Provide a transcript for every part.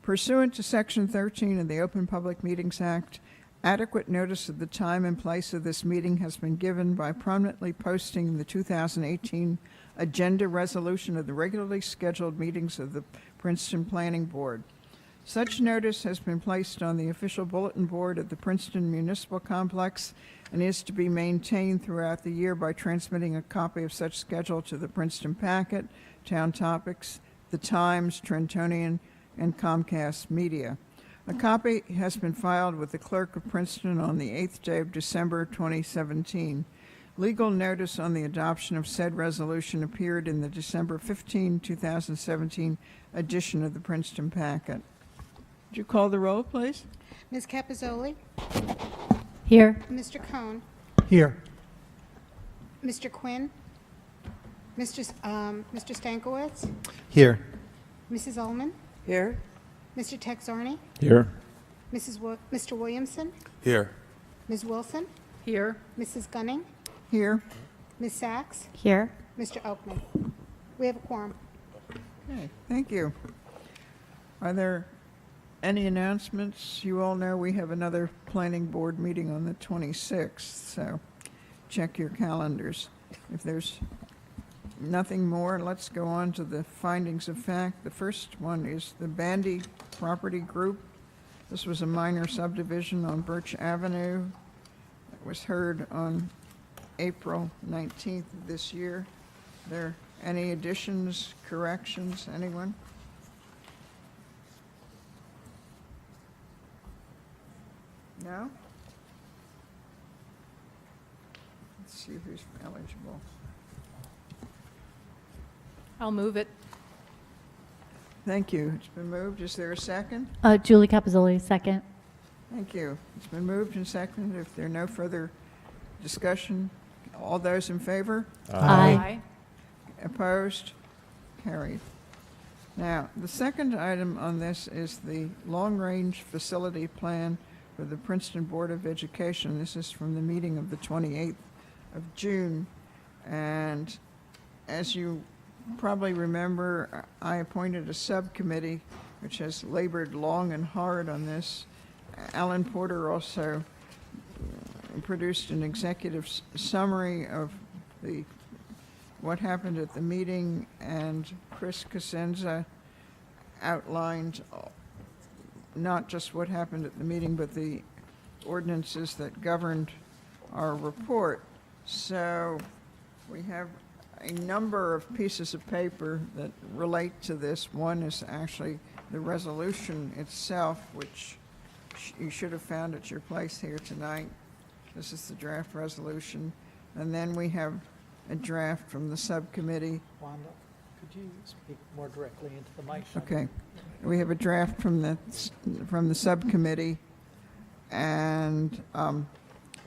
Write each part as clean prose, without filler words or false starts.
Pursuant to Section 13 of the Open Public Meetings Act, adequate notice of the time and place of this meeting has been given by prominently posting the 2018 agenda resolution of the regularly scheduled meetings of the Princeton Planning Board. Such notice has been placed on the official bulletin board of the Princeton Municipal Complex and is to be maintained throughout the year by transmitting a copy of such schedule to the Princeton Packet, Town Topics, The Times, Trentonian, and Comcast Media. A copy has been filed with the Clerk of Princeton on the 8th day of December 2017. Legal notice on the adoption of said resolution appeared in the December 15, 2017 edition of the Princeton Packet. Would you call the roll, please? Ms. Capizzoli? Here. Mr. Cohn? Here. Mr. Quinn? Mr. Stankiewicz? Here. Mrs. Ullman? Here. Mr. Texarney? Here. Mr. Williamson? Here. Ms. Wilson? Here. Mrs. Gunning? Here. Ms. Sachs? Here. Mr. Oakman? We have a quorum. Okay, thank you. Are there any announcements? You all know we have another planning board meeting on the 26th, so check your calendars. If there's nothing more, let's go on to the findings of fact. The first one is the Bandy Property Group. This was a minor subdivision on Birch Avenue. It was heard on April 19th of this year. Are there any additions, corrections, anyone? No? Let's see who's eligible. I'll move it. Thank you. It's been moved. Is there a second? Julie Capizzoli, second. Thank you. It's been moved and seconded. If there are no further discussion, all those in favor? Aye. Opposed? Carried. Now, the second item on this is the long-range facility plan for the Princeton Board of Education. This is from the meeting of the 28th of June. And as you probably remember, I appointed a subcommittee which has labored long and hard on this. Alan Porter also produced an executive summary of what happened at the meeting, and Chris Cosenza outlined not just what happened at the meeting, but the ordinances that governed our report. So we have a number of pieces of paper that relate to this. One is actually the resolution itself, which you should have found at your place here tonight. This is the draft resolution. And then we have a draft from the subcommittee. Wanda, could you speak more directly into the mic? Okay. We have a draft from the subcommittee, and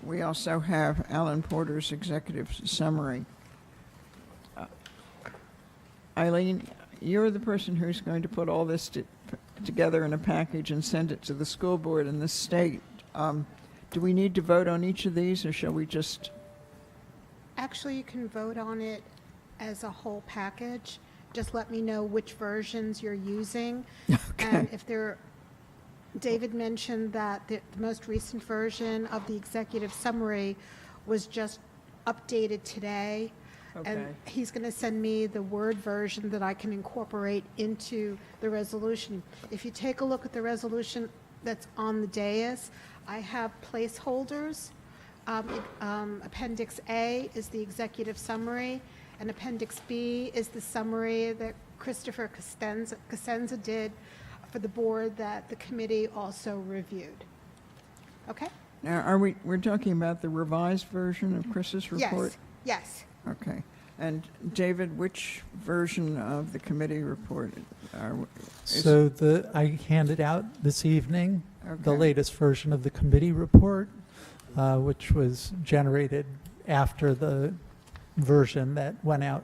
we also have Alan Porter's executive summary. Eileen, you're the person who's going to put all this together in a package and send it to the school board and the state. Do we need to vote on each of these, or shall we just? Actually, you can vote on it as a whole package. Just let me know which versions you're using. Okay. And if David mentioned that the most recent version of the executive summary was just updated today. Okay. And he's going to send me the Word version that I can incorporate into the resolution. If you take a look at the resolution that's on the dais, I have placeholders. Appendix A is the executive summary, and Appendix B is the summary that Christopher Cosenza did for the board that the committee also reviewed. Okay? Now, we're talking about the revised version of Chris's report? Yes. Okay. And David, which version of the committee report? I handed out this evening the Okay. latest version of the committee report, which was generated after the version that went out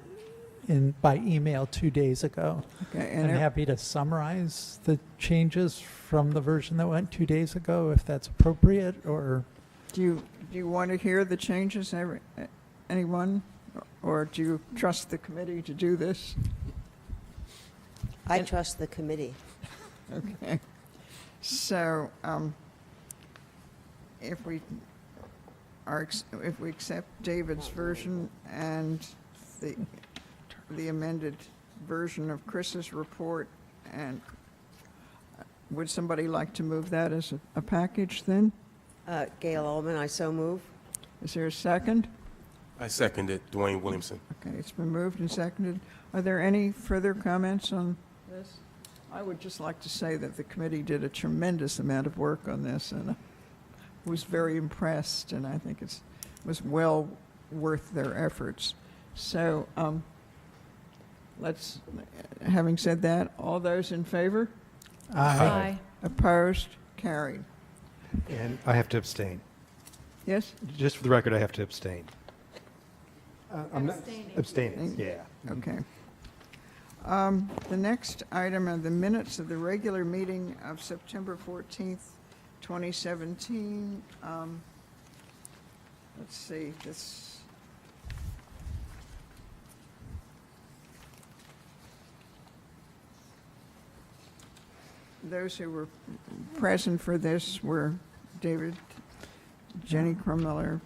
by email 2 days ago. Okay, I'm happy to summarize the changes from the version that went 2 days ago, if that's appropriate, or... Do you want to hear the changes, anyone? Or do you trust the committee to do this? I trust the committee. Okay. So, if we accept David's version and the amended version of Chris's report, and would somebody like to move that as a package then? Gail Ullman, I so move. Is there a second? I second it, Dwayne Williamson. Okay, it's been moved and seconded. Are there any further comments on this? I would just like to say that the committee did a tremendous amount of work on this, and I was very impressed, and I think it was well worth their efforts. So, having said that, all those in favor? Aye. Opposed? Carried. And I have to abstain. Yes? Just for the record, I have to abstain. I'm abstaining, yeah. Okay. The next item are the minutes of the regular meeting of September 14th, 2017. Let's see, those who were present for this were David, Jenny Cromiller,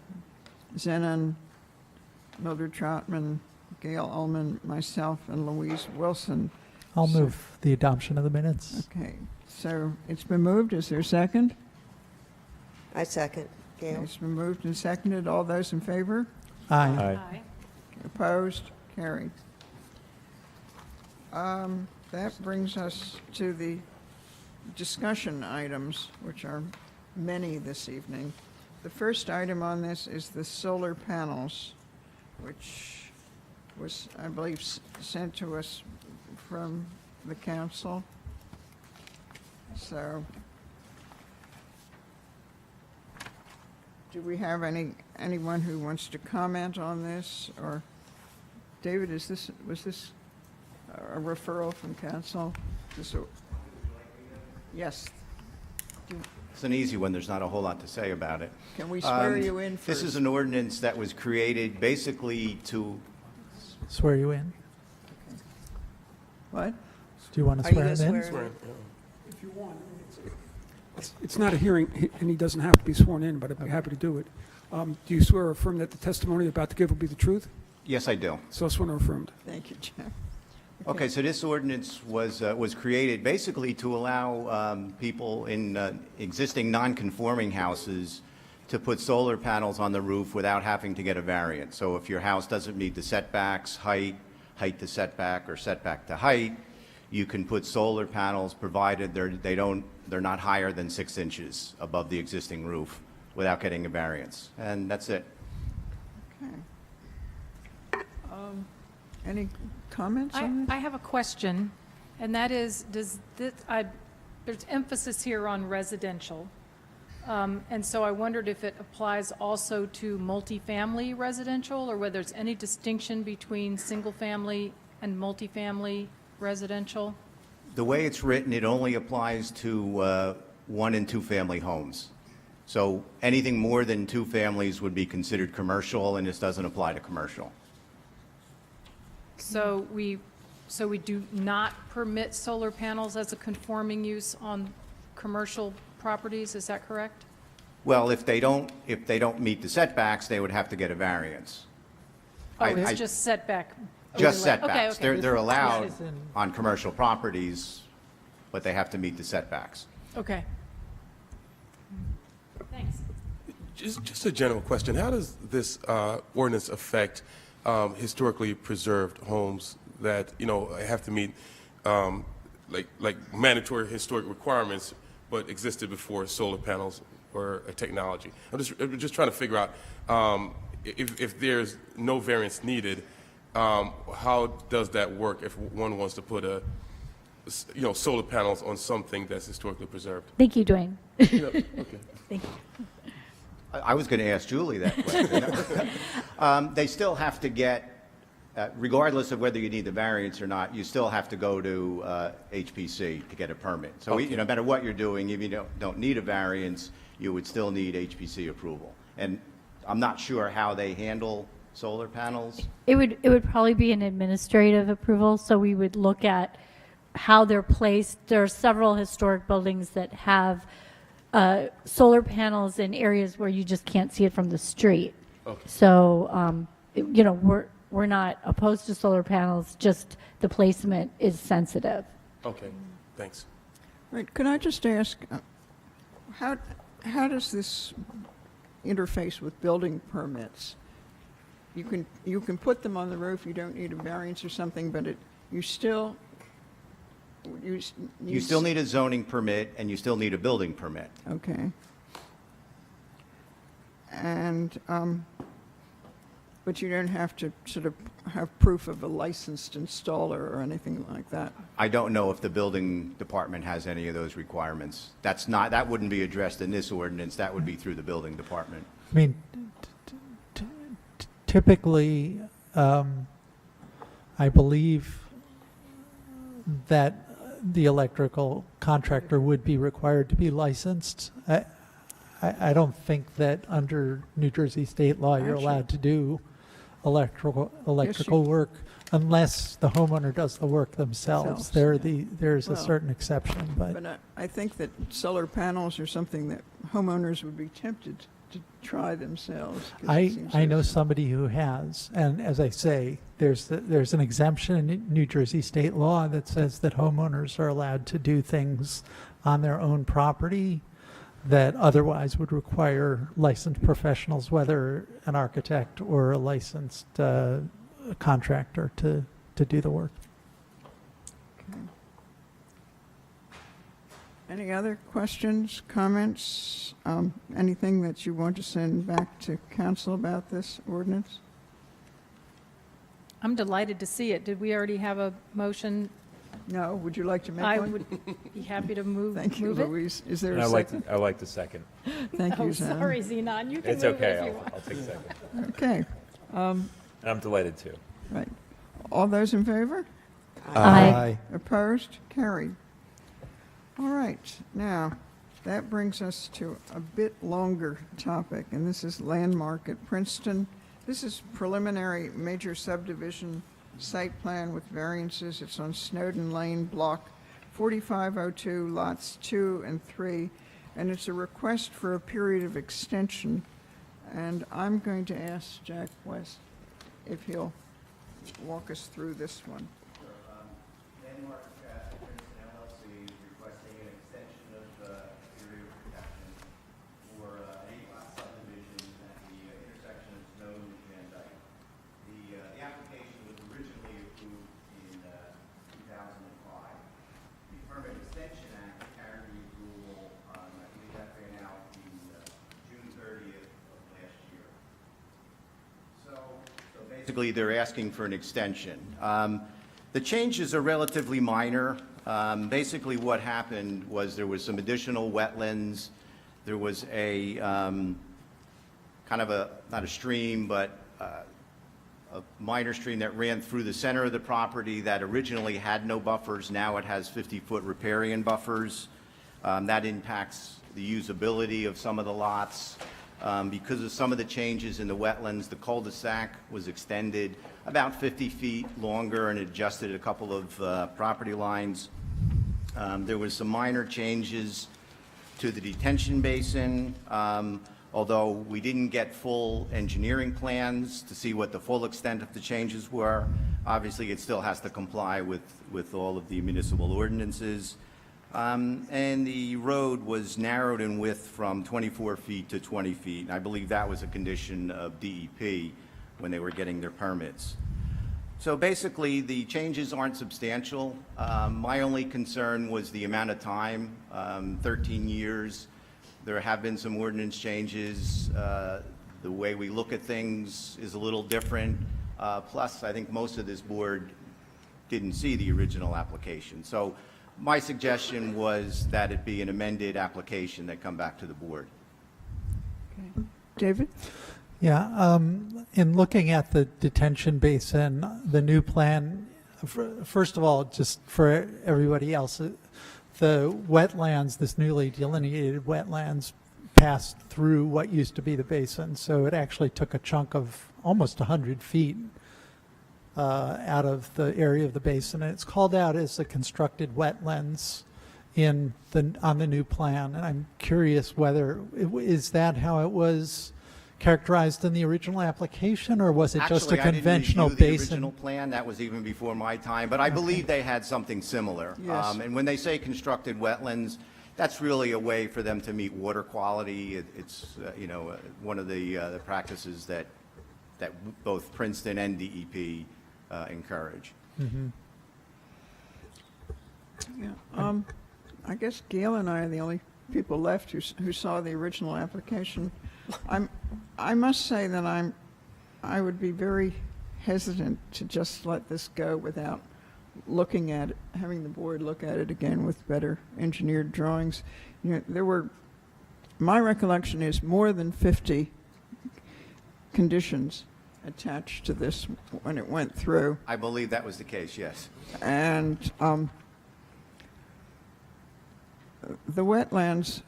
Zenon, Mildred Troutman, Gail Ullman, myself, and Louise Wilson. I'll move the adoption of the minutes. Okay, so it's been moved. Is there a second? I second. Gail? It's been moved and seconded. All those in favor? Aye. Aye. Opposed? Carried. That brings us to the discussion items, which are many this evening. The first item on this is the solar panels, which was, I believe, sent to us from the council. So, do we have anyone who wants to comment on this? Or, David, was this a referral from council? Yes. It's an easy one. There's not a whole lot to say about it. Can we swear you in first? This is an ordinance that was created basically to, Swear you in. What? Do you want to Are you swear going to him in? swear him If you want. It's not a hearing, and he doesn't have to be sworn in, but I'd be happy to do it. Do you swear or affirm that the testimony you're about to give will be the truth? yes, I do. So sworn or affirmed. Thank you, Jeff. Okay, so this ordinance was created basically to allow people in existing non-conforming houses to put solar panels on the roof without having to get a variance. So if your house doesn't meet the setbacks, height to setback, or setback to height, you can put solar panels provided they're not higher than 6 inches above the existing roof without getting a variance. And that's it. Okay. Any comments on I have a question, and that is, there's emphasis here on residential. And so I wondered if it applies also to multifamily residential, or whether there's any distinction between single-family and multifamily residential? The way it's written, it only applies to 1 and 2 family homes. So anything more than 2 families would be considered commercial, and this doesn't apply to commercial. So we do not permit solar panels as a conforming use on commercial properties, is that correct? Well, if they don't meet the setbacks, they would have to get a variance. Oh, I- it's just setback. Just overlay. setbacks. Okay, okay. They're allowed This is in- on commercial properties, but they have to meet the setbacks. Okay. Thanks. Just a general question. How does this ordinance affect historically preserved homes that, have to meet like mandatory historic requirements but existed before solar panels were a technology? I'm just trying to figure out if there's no variance needed, how does that work if one wants to put solar panels on something that's historically preserved? Thank you, Dwayne. Okay. Thank you. I was going to ask Julie that question. They still have to get, regardless of whether you need the variance or not, you still have to go to HPC to get a permit. So Okay. no matter what you're doing, if you don't need a variance, you would still need HPC approval. And I'm not sure how they handle solar panels. It would probably be an administrative approval, so we would look at how they're placed. There are several historic buildings that have solar panels in areas where you just can't see it from the street. Okay. So, you know, we're not opposed to solar panels, just the placement is sensitive. Okay, thanks. Right, could I just ask, how does this interface with building permits? You can put them on the roof, you don't need a variance or something, but you still You still need a zoning permit, and you still need a building permit. Okay. And, but you don't have to sort of have proof of a licensed installer or anything like that? I don't know if the building department has any of those requirements. That wouldn't be addressed in this ordinance, that would be through the building department. I mean, typically, I believe that the electrical contractor would be required to be licensed. I don't think that under New Jersey state law, you're Actually- allowed to do electrical work unless the homeowner does the work themselves. There's a Well, certain exception, but But I think that solar panels are something that homeowners would be tempted to try themselves. 'cause it seems I know there's- somebody who has, and as I say, there's an exemption in New Jersey state law that says that homeowners are allowed to do things on their own property that otherwise would require licensed professionals, whether an architect or a licensed contractor to do the work. Okay. Any other questions, comments, anything that you want to send back to council about this ordinance? I'm delighted to see it. Did we already have a motion? No, would you like to make I one? would be happy to move Thank you, move it. Louise. Is there a I like second? I like the second. Thank you, Oh, Zan. sorry, Zenon, you can It's move it okay. if you want. I'll take second. Okay, And I'm delighted to. right. All those in favor? Aye. Opposed? Carried. All right, now, that brings us to a bit longer topic, and this is landmark at Princeton. This is preliminary major subdivision site plan with variances. It's on Snowden Lane, block 4502, lots 2 and 3, and it's a request for a period of extension. And I'm going to ask Jack West if he'll walk us through this one. Landmark Princeton LLC is requesting an extension of period of protection for an 8-lot subdivision at the intersection of Snowden and Van Dyke. The application was originally approved in 2005. The Permit Extension Act carried approval on, I believe that ran out in June 30th of last year. So basically, they're asking for an extension. The changes are relatively minor. Basically, what happened was there was some additional wetlands. There was a kind of not a stream, but a minor stream that ran through the center of the property that originally had no buffers. Now it has 50-foot riparian buffers. That impacts the usability of some of the lots. Because of some of the changes in the wetlands, the cul-de-sac was extended about 50 feet longer and adjusted a couple of property lines. There was some minor changes to the detention basin, although we didn't get full engineering plans to see what the full extent of the changes were. Obviously, it still has to comply with all of the municipal ordinances. And the road was narrowed in width from 24 feet to 20 feet. And I believe that was a condition of DEP when they were getting their permits. So basically, the changes aren't substantial. My only concern was the amount of time, 13 years. There have been some ordinance changes. The way we look at things is a little different. Plus, I think most of this board didn't see the original application. So my suggestion was that it be an amended application that come back to the board. Okay. David? Yeah, in looking at the detention basin, the new plan, first of all, just for everybody else, the wetlands, this newly delineated wetlands, passed through what used to be the basin. So it actually took a chunk of almost 100 feet out of the area of the basin. And it's called out as a constructed wetlands on the new plan. And I'm curious whether, is that how it was characterized in the original application, or was it just a conventional Actually, I didn't review the basin? original plan. That was even before my time, but I believe they had something similar. Yes. And when they say constructed wetlands, that's really a way for them to meet water quality. It's one of the practices that both Princeton and DEP encourage. Yeah, I guess Gail and I are the only people left who saw the original application. I must say that I would be very hesitant to just let this go without looking at it, having the board look at it again with better engineered drawings. My recollection is more than 50 conditions attached to this when it went through. I believe that was the case, yes. And the wetlands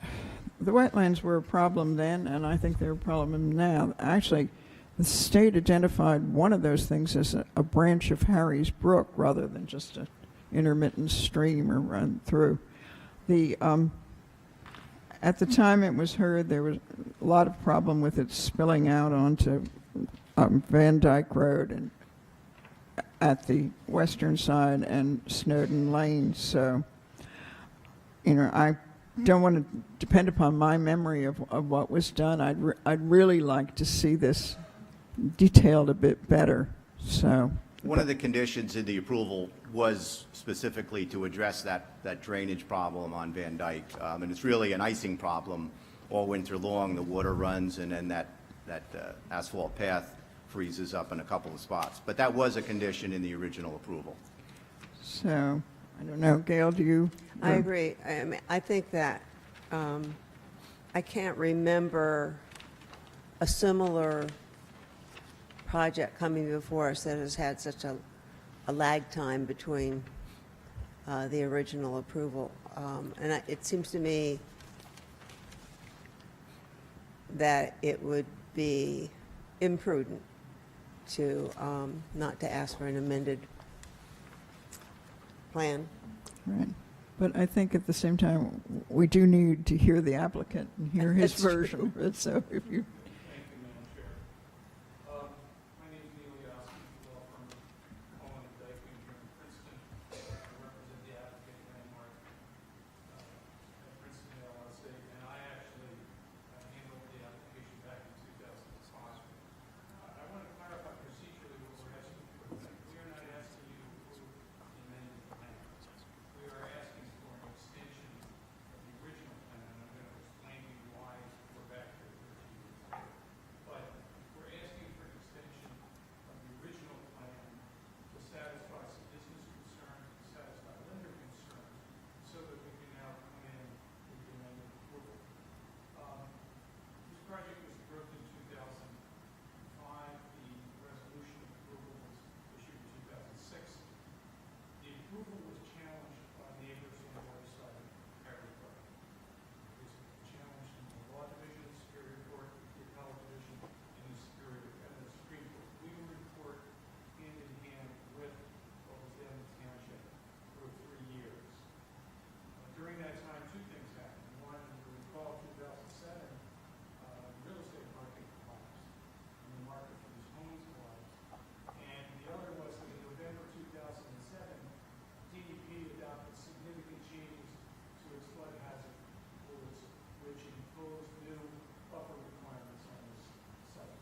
were a problem then, and I think they're a problem now. Actually, the state identified one of those things as a branch of Harry's Brook rather than just an intermittent stream or run through. At the time it was heard, there was a lot of problem with it spilling out onto Van Dyke Road and at the western side and Snowden Lane. So, I don't want to depend upon my memory of what was done. I'd really like to see this detailed a bit better. So One of the conditions in the approval was specifically to address that drainage problem on Van Dyke. And it's really an icing problem all winter long. The water runs and then that asphalt path freezes up in a couple of spots. But that was a condition in the original approval. So, I don't know, Gail, do you? I agree. I think that I can't remember a similar project coming before us that has had such a lag time between the original approval. And it seems to me that it would be imprudent to not to ask for an amended plan. Right. But I think at the same time, we do need to hear the applicant and hear his That's true. version of it. So if you, Thank you, Madam Chair. My name is Neil Yossi, law firm Owen and Dyke here in Princeton. I represent the applicant landmark at Princeton LLC, and I actually handled the application back in 2005. I want to clarify procedurally what we're asking for. We are not asking you to approve the amended plan. We are asking for an extension of the original plan, and I'm going to explain to you why we're back here 13 years later. But we're asking for an extension of the original plan to satisfy some business concerns, to satisfy lender concerns, so that we can now come in with the amended approval. This project was approved in 2005. The resolution of approval was issued in 2006. The approval was challenged by neighbors on the other side of Harry Brook. It was challenged in the Law Division, Superior Court, the Appellate Division, and the Supreme Court. We were in court hand in hand with what was then the township for 3 years. During that time, two things happened. One, you recall 2007, the real estate market collapsed, and the market for these homes collapsed. And the other was that in November 2007, DEP adopted significant changes to its flood hazard rules, which imposed new buffer requirements on this site.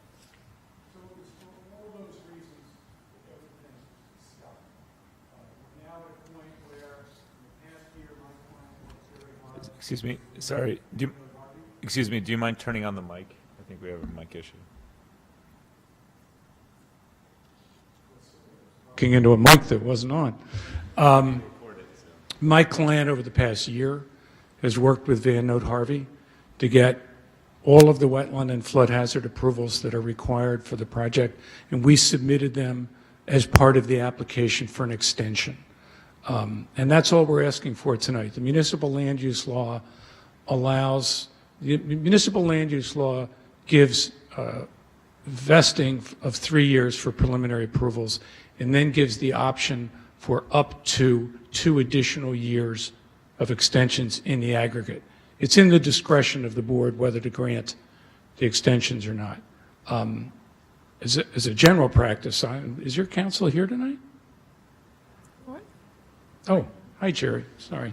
So it was for all those reasons that everything stopped. We're now at a point where, in the past year, my client worked very hard. Excuse me, sorry. Excuse me, do you mind turning on the mic? I think we have a mic issue. Looking into a mic that wasn't on. My client over the past year has worked with Van Note Harvey to get all of the wetland and flood hazard approvals that are required for the project, and we submitted them as part of the application for an extension. And that's all we're asking for tonight. The municipal land use law gives vesting of 3 years for preliminary approvals, and then gives the option for up to 2 additional years of extensions in the aggregate. It's in the discretion of the board whether to grant the extensions or not. As a general practice, is your counsel here tonight? What? Oh, hi, Jerry, sorry.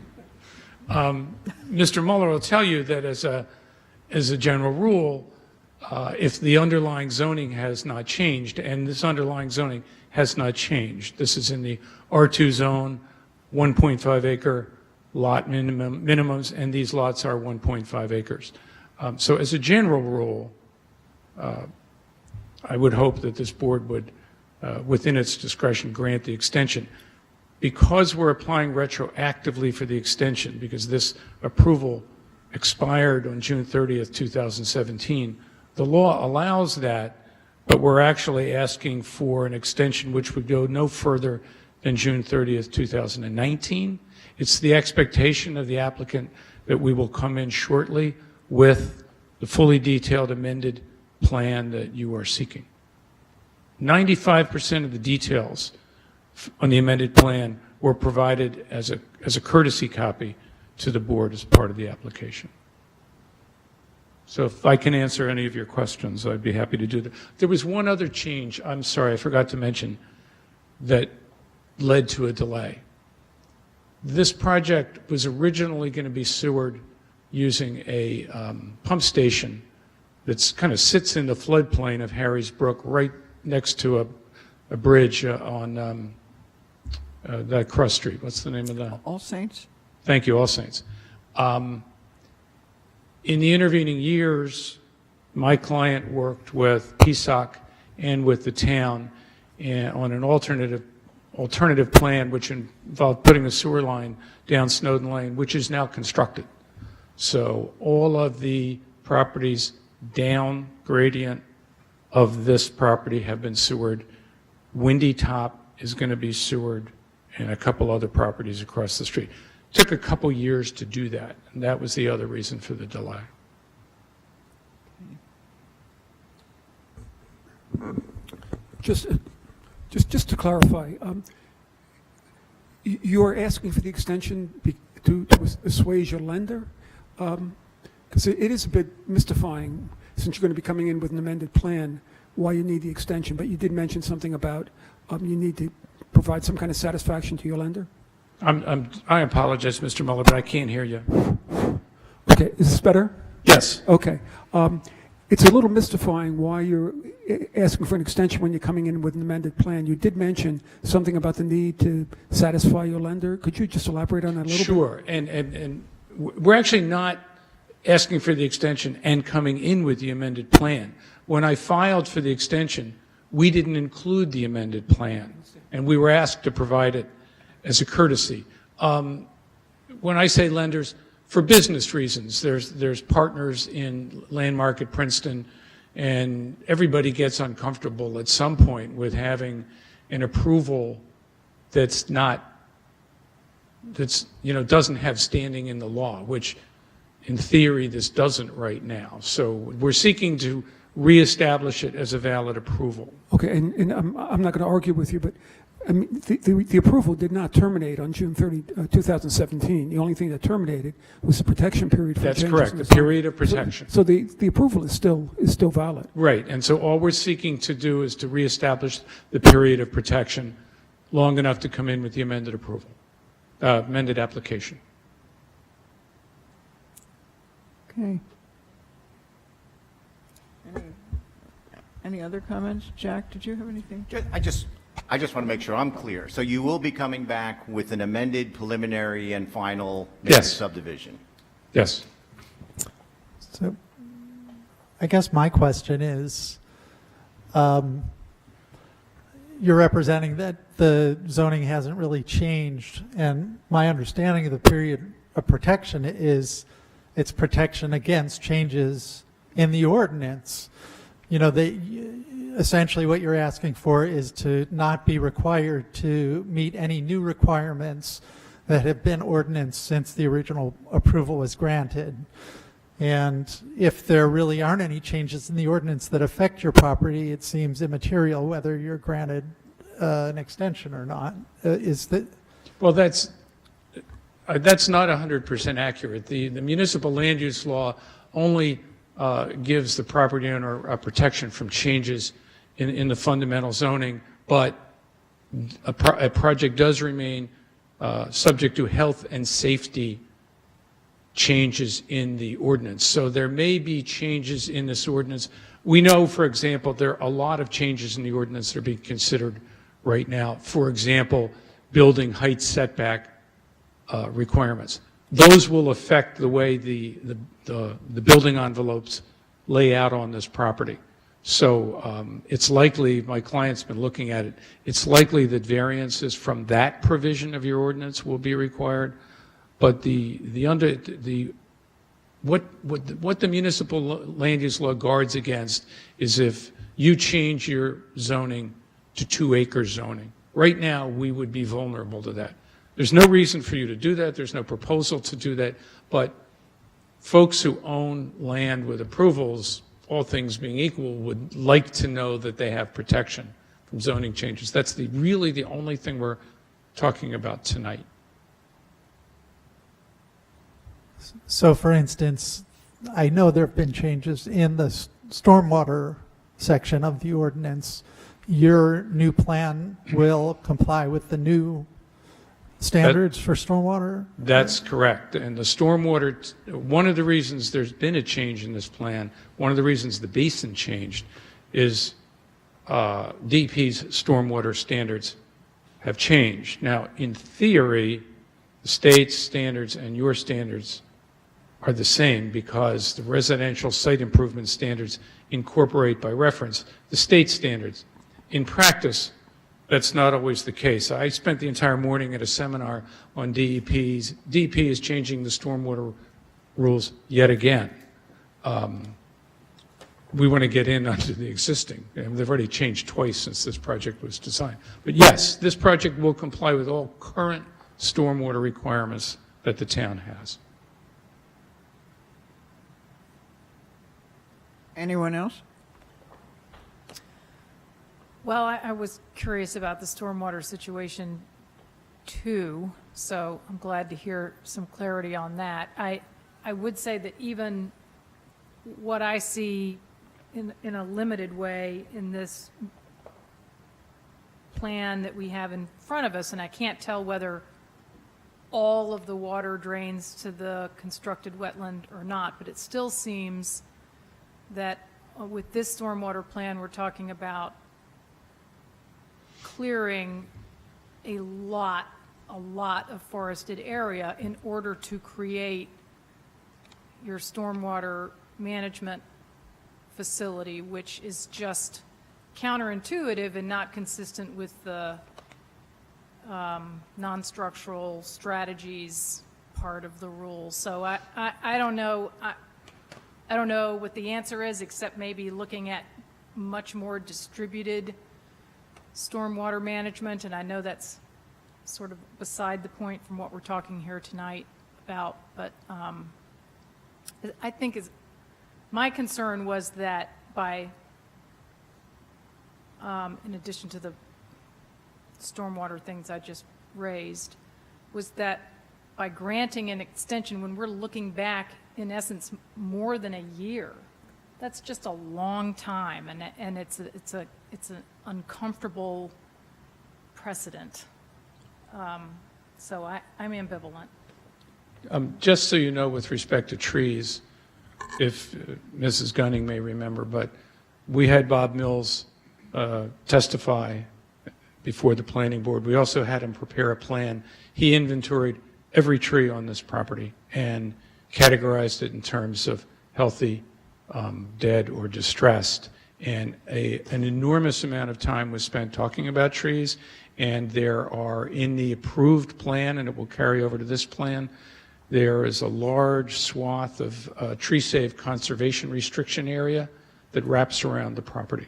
Mr. Mueller will tell you that as a general rule, if the underlying zoning has not changed, and this underlying zoning has not changed, this is in the R2 zone, 1.5 acre lot minimums, and these lots are 1.5 acres. So as a general rule, I would hope that this board would, within its discretion, grant the extension. Because we're applying retroactively for the extension, because this approval expired on June 30th, 2017, the law allows that, but we're actually asking for an extension which would go no further than June 30th, 2019. It's the expectation of the applicant that we will come in shortly with the fully detailed amended plan that you are seeking. 95% of the details on the amended plan were provided as a courtesy copy to the board as part of the application. So if I can answer any of your questions, I'd be happy to do that. There was one other change, I'm sorry, I forgot to mention, that led to a delay. This project was originally going to be sewered using a pump station that kind of sits in the floodplain of Harry's Brook, right next to a bridge on that cross street. What's the name of that? All Saints? Thank you, All Saints. In the intervening years, my client worked with PSOC and with the town on an alternative plan, which involved putting a sewer line down Snowden Lane, which is now constructed. So all of the properties down gradient of this property have been sewered. Windy Top is going to be sewered, and a couple other properties across the street. Took a couple years to do that, and that was the other reason for the delay. Just to clarify, you're asking for the extension to assuage your lender? Because it is a bit mystifying, since you're going to be coming in with an amended plan, why you need the extension, but you did mention something about you need to provide some kind of satisfaction to your lender? I apologize, Mr. Mueller, but I can't hear you. Okay, is this better? Yes. Okay. It's a little mystifying why you're asking for an extension when you're coming in with an amended plan. You did mention something about the need to satisfy your lender. Could you just elaborate on that a little bit? Sure, and we're actually not asking for the extension and coming in with the amended plan. When I filed for the extension, we didn't include the amended plan, and we were asked to provide it as a courtesy. When I say lenders, for business reasons, there's partners in Landmark at Princeton, and everybody gets uncomfortable at some point with having an approval that's doesn't have standing in the law, which in theory this doesn't right now. So we're seeking to reestablish it as a valid approval. Okay, and I'm not going to argue with you, but I mean, the approval did not terminate on June 30, 2017. The only thing that terminated was the protection period for That's changes correct, in the zone. period of protection. So the approval is still valid. Right, and so all we're seeking to do is to reestablish the period of protection long enough to come in with the amended approval, amended application. Okay. Any other comments? Jack, did you have anything? I just want to make sure I'm clear. So you will be coming back with an amended preliminary and final Yes. subdivision? Yes. So I guess my question is, you're representing that the zoning hasn't really changed, and my understanding of the period of protection is it's protection against changes in the ordinance. You know, essentially what you're asking for is to not be required to meet any new requirements that have been ordinanced since the original approval was granted. And if there really aren't any changes in the ordinance that affect your property, it seems immaterial whether you're granted an extension or not. Is that, Well, that's not 100% accurate. The municipal land use law only gives the property owner a protection from changes in the fundamental zoning, but a project does remain subject to health and safety changes in the ordinance. So there may be changes in this ordinance. We know, for example, there are a lot of changes in the ordinance that are being considered right now. For example, building height setback requirements. Those will affect the way the building envelopes lay out on this property. So it's likely, my client's been looking at it, it's likely that variances from that provision of your ordinance will be required. But what the municipal land use law guards against is if you change your zoning to 2-acre zoning. Right now, we would be vulnerable to that. There's no reason for you to do that. There's no proposal to do that. But folks who own land with approvals, all things being equal, would like to know that they have protection from zoning changes. That's really the only thing we're talking about tonight. so for instance, I know there have been changes in the stormwater section of the ordinance. Your new plan will comply with the new standards for stormwater? That's correct. And the stormwater, one of the reasons there's been a change in this plan, one of the reasons the basin changed is DEP's stormwater standards have changed. Now, in theory, the state's standards and your standards are the same because the residential site improvement standards incorporate by reference the state standards. In practice, that's not always the case. I spent the entire morning at a seminar on DEP's. DEP is changing the stormwater rules yet again. We want to get in under the existing. And they've already changed twice since this project was designed. But yes, this project will comply with all current stormwater requirements that the town has. Anyone else? Well, I was curious about the stormwater situation too, so I'm glad to hear some clarity on that. I would say that even what I see in a limited way in this plan that we have in front of us, and I can't tell whether all of the water drains to the constructed wetland or not, but it still seems that with this stormwater plan, we're talking about clearing a lot of forested area in order to create your stormwater management facility, which is just counterintuitive and not consistent with the non-structural strategies part of the rules. So I don't know. I don't know what the answer is, except maybe looking at much more distributed stormwater management, and I know that's sort of beside the point from what we're talking here tonight about, but I think my concern was that by, in addition to the stormwater things I just raised, was that by granting an extension, when we're looking back, in essence, more than a year, that's just a long time, and it's an uncomfortable precedent. So I'm ambivalent. Just so you know, with respect to trees, if Mrs. Gunning may remember, but we had Bob Mills testify before the planning board. We also had him prepare a plan. He inventoried every tree on this property and categorized it in terms of healthy, dead, or distressed. And an enormous amount of time was spent talking about trees, and there are, in the approved plan, and it will carry over to this plan, there is a large swath of tree save conservation restriction area that wraps around the property.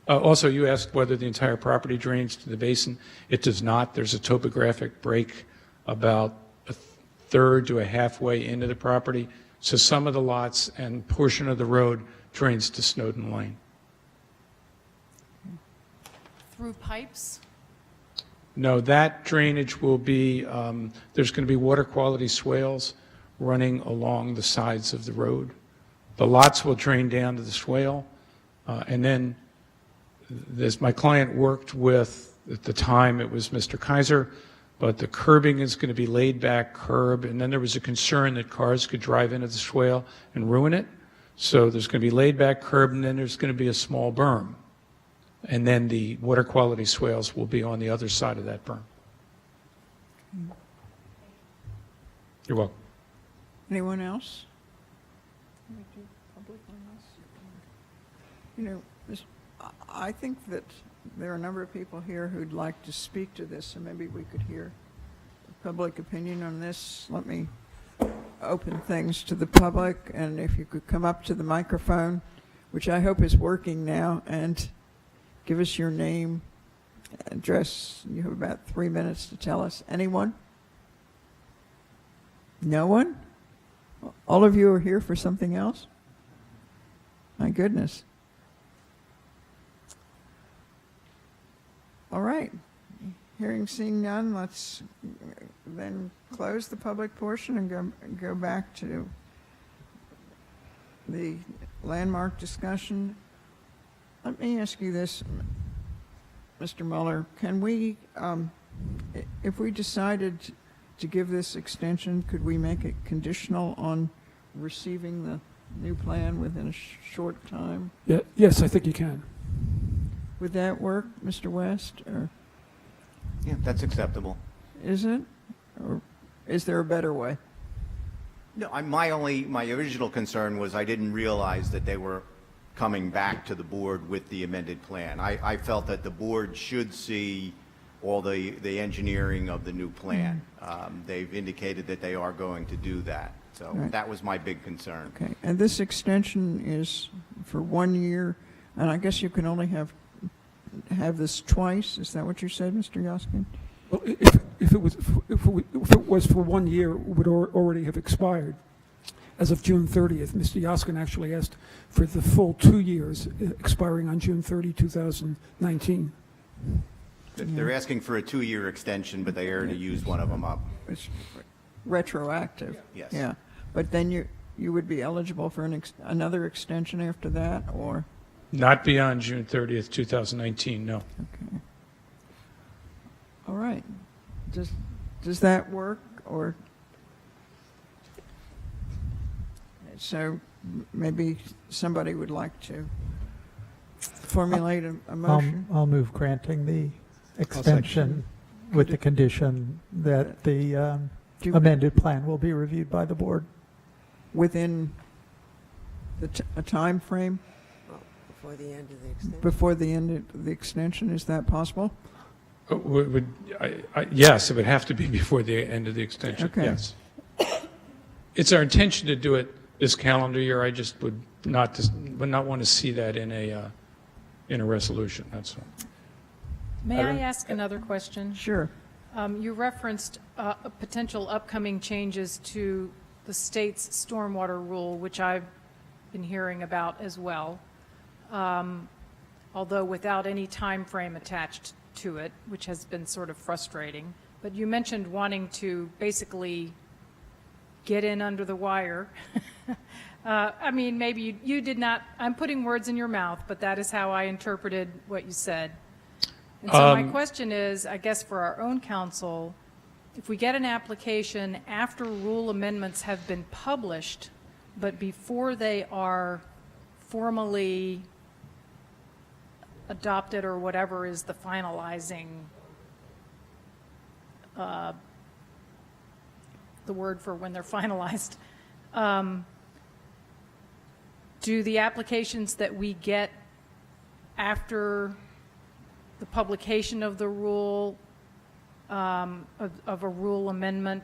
Also, you asked whether the entire property drains to the basin. It does not. There's a topographic break about a third to a halfway into the property. So some of the lots and portion of the road drains to Snowden Lane. through pipes? No, that drainage will be, there's going to be water quality swales running along the sides of the road. The lots will drain down to the swale, and then my client worked with, at the time it was Mr. Kaiser, but the curbing is going to be laid back curb, and then there was a concern that cars could drive into the swale and ruin it. So there's going to be laid back curb, and then there's going to be a small berm. And then the water quality swales will be on the other side of that berm. You're welcome. Anyone else? You know, I think that there are a number of people here who'd like to speak to this, so maybe we could hear public opinion on this. Let me open things to the public, and if you could come up to the microphone, which I hope is working now, and give us your name, address. You have about 3 minutes to tell us. Anyone? No one? All of you are here for something else? My goodness. All right. Hearing, seeing none, let's then close the public portion and go back to the landmark discussion. Let me ask you this, Mr. Mueller. Can we, if we decided to give this extension, could we make it conditional on receiving the new plan within a short time? Yeah, yes, I think you can. Would that work, Mr. West, or Yeah, that's acceptable. is it? Or is there a better way? No, my original concern was I didn't realize that they were coming back to the board with the amended plan. I felt that the board should see all the engineering of the new plan. They've indicated that they are going to do that. So Right. that was my big concern. Okay, and this extension is for 1 year, and I guess you can only have this twice. Is that what you said, Mr. Yoskin? Well, if it was for 1 year, it would already have expired. As of June 30th, Mr. Yoskin actually asked for the full 2 years, expiring on June 30, 2019. They're asking for a 2-year extension, but they already used one of them up. It's retroactive. Yes. Yeah, but then you would be eligible for another extension after that, or? Not beyond June 30th, 2019, no. Okay. All right. Does that work, or? So maybe somebody would like to formulate a motion? I'll move granting the extension with the condition that the amended plan will be reviewed by the board. Within a time frame? Well, before the end of the extension. Before the end of the extension, is that possible? Yes, it would have to be before the end of the extension, Okay. yes. It's our intention to do it this calendar year. I just would not want to see that in a resolution, that's all. May I ask another question? Sure. You referenced potential upcoming changes to the state's stormwater rule, which I've been hearing about as well, although without any time frame attached to it, which has been sort of frustrating. But you mentioned wanting to basically get in under the wire. I mean, maybe you did not, I'm putting words in your mouth, but that is how I interpreted what you said. And so my question is, I guess for our own council, if we get an application after rule amendments have been published, but before they are formally adopted or whatever is the finalizing, the word for when they're finalized, do the applications that we get after the publication of the rule, of a rule amendment,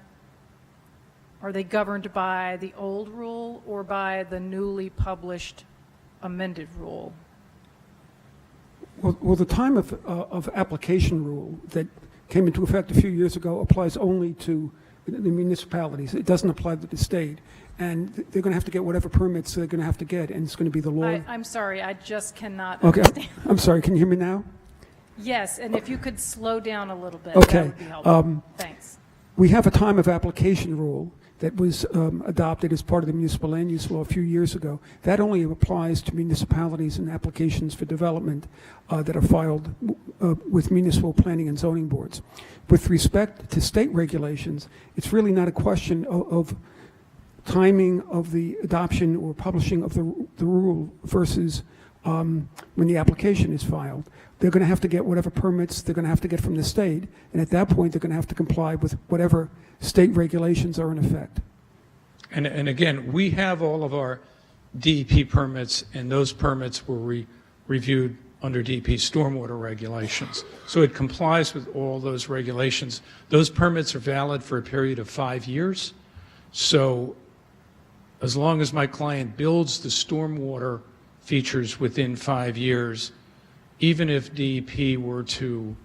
are they governed by the old rule or by the newly published amended rule? Well, the time of application rule that came into effect a few years ago applies only to the municipalities. It doesn't apply to the state. And they're going to have to get whatever permits they're going to have to get, and it's going to be the law. I'm sorry, I just cannot Okay, understand. I'm sorry, can you hear me now? Yes, and if you could slow down a little bit, Okay, that would be helpful. Thanks. We have a time of application rule that was adopted as part of the municipal land use law a few years ago. That only applies to municipalities and applications for development that are filed with municipal planning and zoning boards. With respect to state regulations, it's really not a question of timing of the adoption or publishing of the rule versus when the application is filed. They're going to have to get whatever permits they're going to have to get from the state, and at that point, they're going to have to comply with whatever state regulations are in effect. And again, we have all of our DEP permits, and those permits were reviewed under DEP stormwater regulations. So it complies with all those regulations. Those permits are valid for a period of 5 years. So as long as my client builds the stormwater features within 5 years, even if DEP were to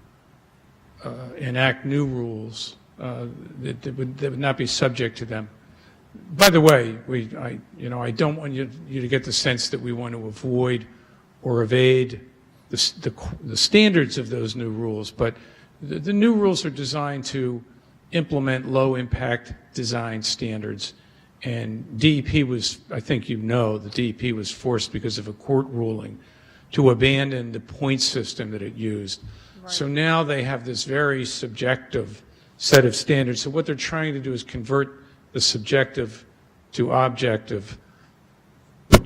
enact new rules, that would not be subject to them. By the way, I don't want you to get the sense that we want to avoid or evade the standards of those new rules, but the new rules are designed to implement low-impact design standards. And DEP was, I think you know, the DEP was forced because of a court ruling to abandon the point system that it used. Right. So now they have this very subjective set of standards. So what they're trying to do is convert the subjective to objective.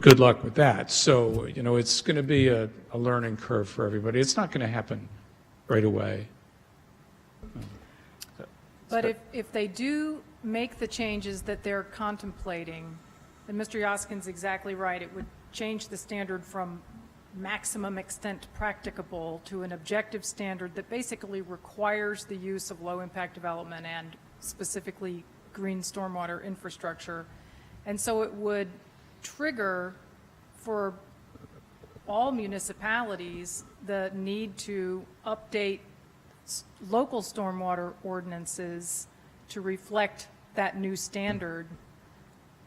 Good luck with that. So, it's going to be a learning curve for everybody. It's not going to happen right away. But if they do make the changes that they're contemplating, then Mr. Yoskin's exactly right. It would change the standard from maximum extent practicable to an objective standard that basically requires the use of low-impact development and specifically green stormwater infrastructure. And so it would trigger for all municipalities the need to update local stormwater ordinances to reflect that new standard.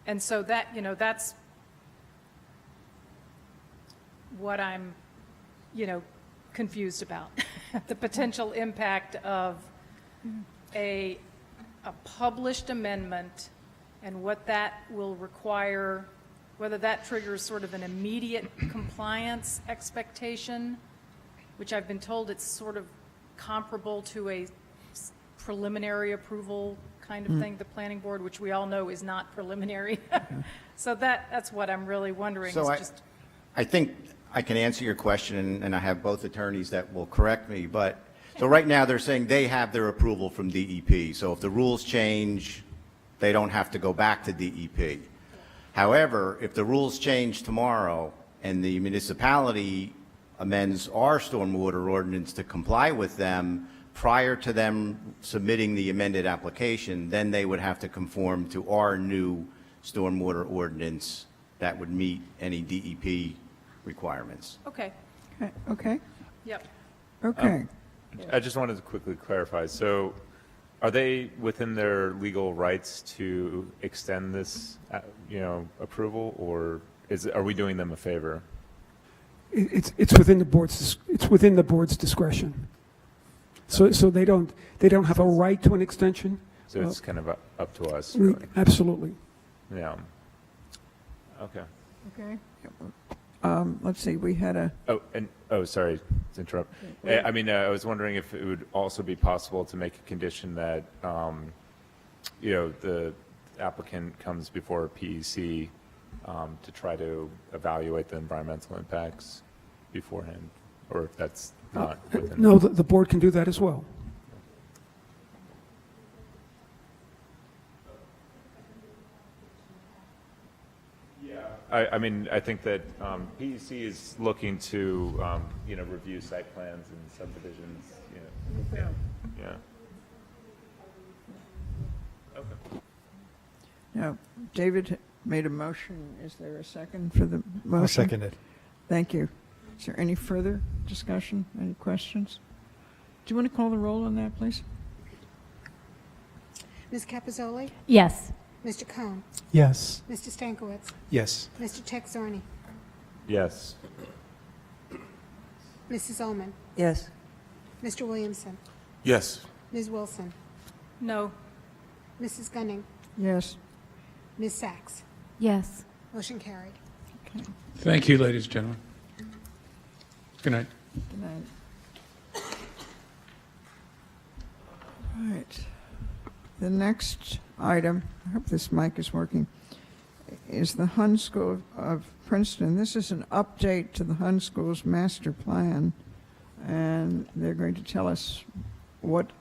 And so that, that's what I'm, confused about. The potential impact of a published amendment and what that will require, whether that triggers sort of an immediate compliance expectation, which I've been told it's sort of comparable to a preliminary approval kind of thing, the planning board, which we all know is not preliminary. So that's what I'm really wondering. So I think I can answer your question, and I have both attorneys that will correct me, but so right now they're saying they have their approval from DEP. So if the rules change, they don't have to go back to DEP. However, if the rules change tomorrow and the municipality amends our stormwater ordinance to comply with them prior to them submitting the amended application, then they would have to conform to our new stormwater ordinance that would meet any DEP requirements. Okay. Okay? Yep. Okay. I just wanted to quickly clarify. So are they within their legal rights to extend this, approval, or are we doing them a favor? It's within the board's discretion. So they don't have a right to an extension. So it's kind of up to us, really. Absolutely. Yeah. Okay. Okay. Let's see, we had a... sorry to interrupt. I was wondering if it would also be possible to make a condition that, the applicant comes before a PEC to try to evaluate the environmental impacts beforehand, or if that's not within... No, the board can do that as well. I think that PEC is looking to, review site plans and subdivisions. Yeah. Okay. Now, David made a motion. Is there a second for the motion? I'll second it. Thank you. Is there any further discussion? Any questions? Do you want to call the roll on that, please? Ms. Capizzoli? Yes. Mr. Cohn? Yes. Mr. Stankiewicz? Yes. Mr. Texarney? Yes. Mrs. Ullman? Yes. Mr. Williamson, Yes. Ms. Wilson, No. Mrs. Gunning, Yes. Ms. Sachs. Yes. Motion carried. Thank you, ladies and gentlemen. Good night. Good night. Right. The next item, I hope this mic is working, is the Hun School of Princeton. This is an update to the Hun School's master plan, and they're going to tell us what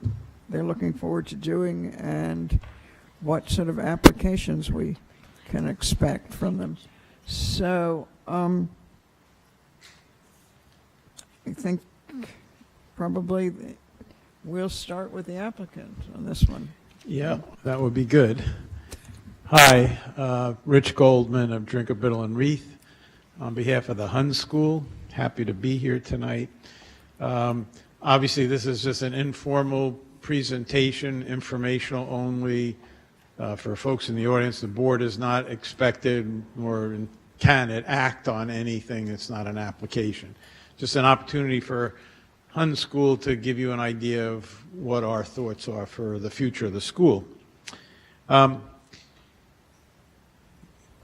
they're looking forward to doing and what sort of applications we can expect from them. So, I think probably we'll start with the applicant on this one. Yeah, that would be good. Hi, Rich Goldman of Drinkable and Wreath. On behalf of the Hun School, happy to be here tonight. Obviously, this is just an informal presentation, informational only. For folks in the audience, the board is not expected or can it act on anything. It's not an application. Just an opportunity for Hun School to give you an idea of what our thoughts are for the future of the school. The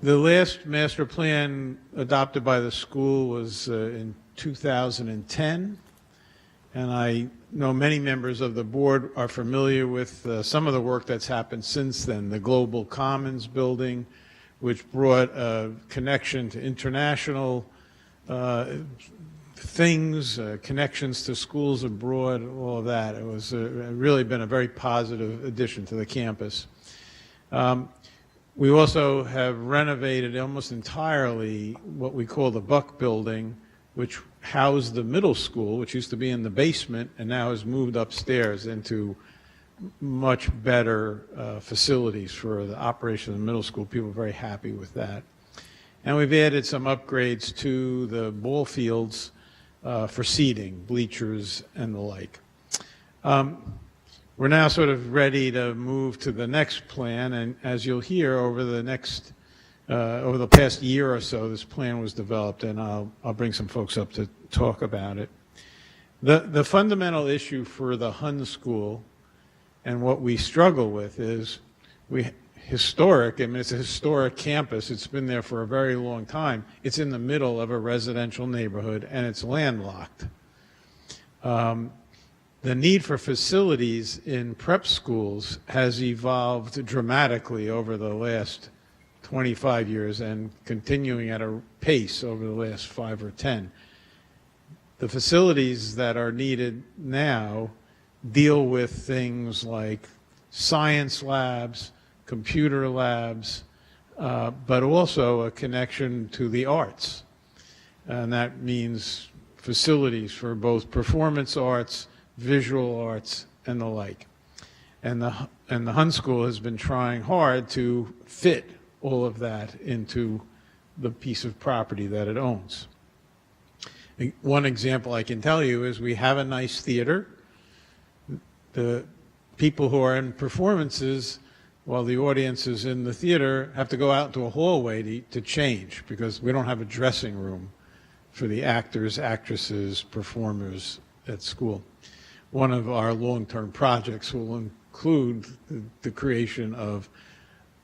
last master plan adopted by the school was in 2010, and I know many members of the board are familiar with some of the work that's happened since then. The Global Commons building, which brought a connection to international things, connections to schools abroad, all of that. It was really been a very positive addition to the campus. We also have renovated almost entirely what we call the Buck Building, which housed the middle school, which used to be in the basement and now has moved upstairs into much better facilities for the operation of the middle school. People are very happy with that. And we've added some upgrades to the ball fields for seating, bleachers, and the like. We're now sort of ready to move to the next plan, and as you'll hear over the past year or so, this plan was developed, and I'll bring some folks up to talk about it. The fundamental issue for the Hun School and what we struggle with is it's a historic campus. It's been there for a very long time. It's in the middle of a residential neighborhood, and it's landlocked. The need for facilities in prep schools has evolved dramatically over the last 25 years and continuing at a pace over the last 5 or 10. The facilities that are needed now deal with things like science labs, computer labs, but also a connection to the arts. And that means facilities for both performance arts, visual arts, and the like. And the Hun School has been trying hard to fit all of that into the piece of property that it owns. One example I can tell you is we have a nice theater. The people who are in performances, while the audience is in the theater, have to go out into a hallway to change because we don't have a dressing room for the actors, actresses, performers at school. One of our long-term projects will include the creation of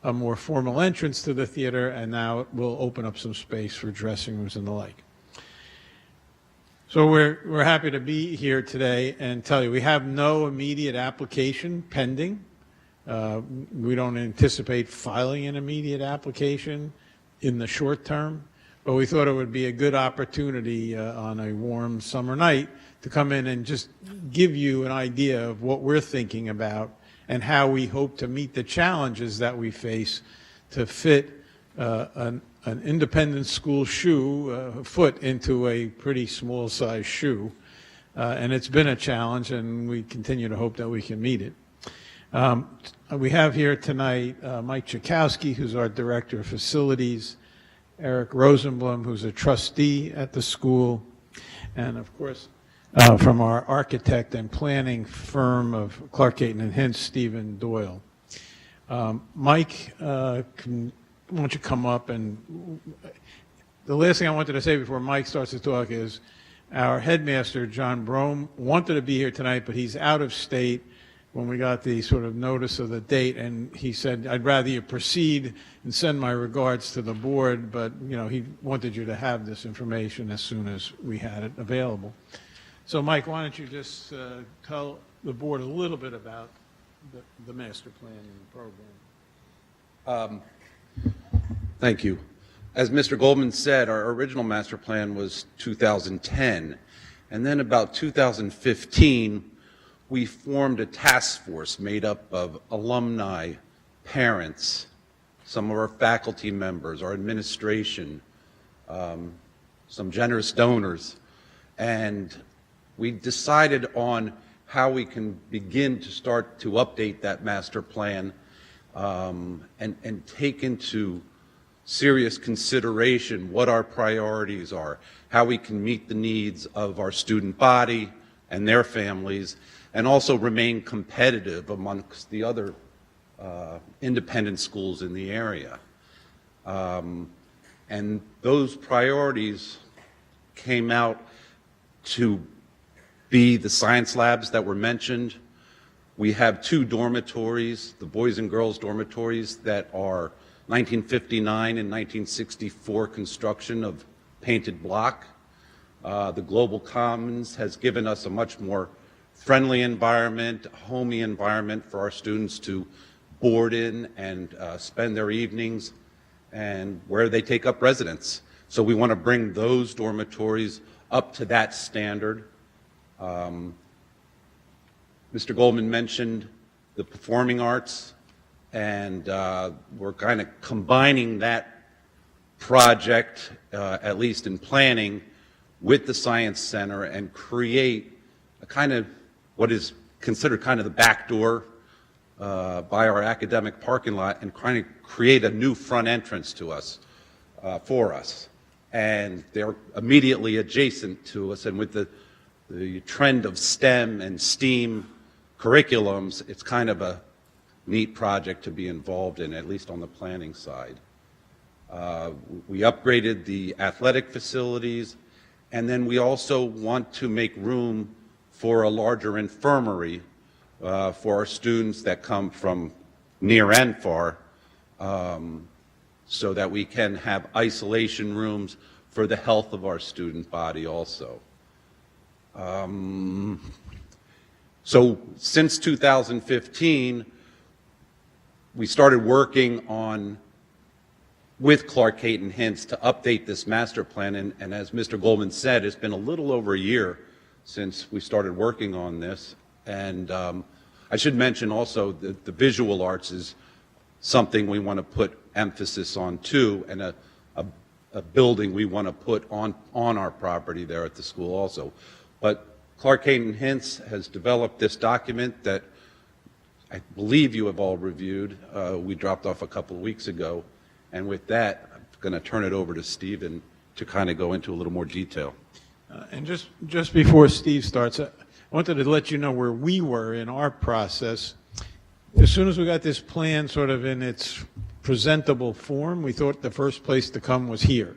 a more formal entrance to the theater, and now it will open up some space for dressing rooms and the like. So we're happy to be here today and tell you we have no immediate application pending. We don't anticipate filing an immediate application in the short term, but we thought it would be a good opportunity on a warm summer night to come in and just give you an idea of what we're thinking about and how we hope to meet the challenges that we face to fit an independent school foot into a pretty small size shoe. And it's been a challenge, and we continue to hope that we can meet it. We have here tonight Mike Chakowski, who's our Director of Facilities, Eric Rosenblum, who's a trustee at the school, and of course, from our architect and planning firm of Clark Caton and Hintz, Stephen Doyle. Mike, why don't you come up? And the last thing I wanted to say before Mike starts to talk is, Our headmaster, John Brome, wanted to be here tonight, but he's out of state when we got the sort of notice of the date, and he said, I'd rather you proceed and send my regards to the board, but, you know, he wanted you to have this information as soon as we had it available. So, Mike, why don't you just tell the board a little bit about the master plan and the program. Thank you. As Mr. Goldman said, our original master plan was 2010, and then about 2015, we formed a task force made up of alumni, parents, some of our faculty members, our administration, some generous donors, and we decided on how we can begin to start to update that master plan and take into serious consideration what our priorities are, how we can meet the needs of our student body and their families, and also remain competitive amongst the other independent schools in the area. And those priorities came out to be the science labs that were mentioned. We have 2 dormitories, the boys and girls dormitories, that are 1959 and 1964 construction of painted block. The Global Commons has given us a much more friendly environment, homey environment for our students to board in and spend their evenings, and where they take up residence. So we want to bring those dormitories up to that standard. Mr. Goldman mentioned the performing arts, and we're kind of combining that project, at least in planning, with the Science Center and create a kind of what is considered kind of the back door by our academic parking lot, and kind of create a new front entrance to us, for us. And they're immediately adjacent to us, and with the trend of STEM and STEAM curriculums, it's kind of a neat project to be involved in, at least on the planning side. We upgraded the athletic facilities, and then we also want to make room for a larger infirmary for our students that come from near and far, so that we can have isolation rooms for the health of our student body also. So since 2015, we started working on, with Clark Caton Hintz, to update this master plan, and as Mr. Goldman said, it's been a little over a year since we started working on this. And I should mention also that the visual arts is something we want to put emphasis on too, and a building we want to put on our property there at the school also. But Clark Caton Hintz has developed this document that I believe you have all reviewed. We dropped off a couple of weeks ago. And with that, I'm going to turn it over to Stephen to kind of go into a little more detail. And just before Steve starts, I wanted to let you know where we were in our process. As soon as we got this plan sort of in its presentable form, we thought the first place to come was here.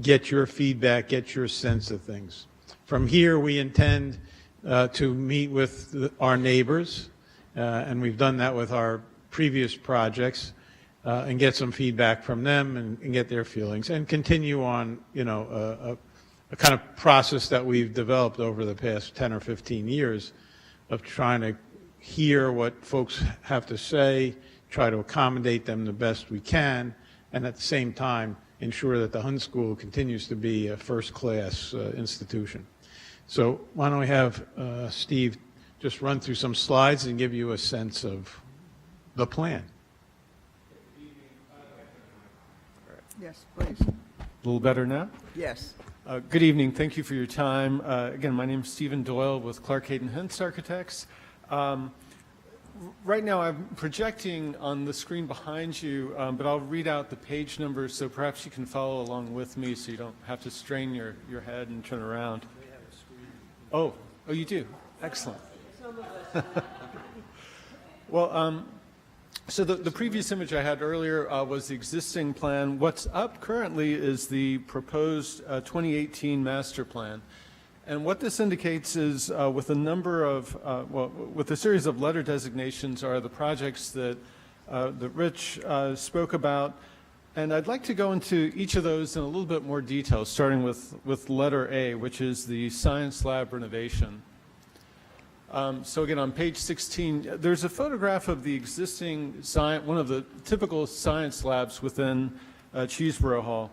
Get your feedback, get your sense of things. From here, we intend to meet with our neighbors, and we've done that with our previous projects, and get some feedback from them and get their feelings, and continue on, you know, a kind of process that we've developed over the past 10 or 15 years of trying to hear what folks have to say, try to accommodate them the best we can, and at the same time ensure that the Hun School continues to be a first-class institution. So why don't we have Steve just run through some slides and give you a sense of the plan. Yes, please. A little better now? Yes. Good evening. Thank you for your time. Again, my name is Stephen Doyle with Clark Caton Hintz Architects. Right now, I'm projecting on the screen behind you, but I'll read out the page numbers so perhaps you can follow along with me so you don't have to strain your head and turn around. Oh, you do? Excellent. Well, So the previous image I had earlier was the existing plan. What's up currently is the proposed 2018 master plan. And what this indicates is with a number of, with a series of letter designations are the projects that Rich spoke about. And I'd like to go into each of those in a little bit more detail, starting with letter A, which is the science lab renovation. So again, on page 16, there's a photograph of the existing one of the typical science labs within Cheeseboro Hall.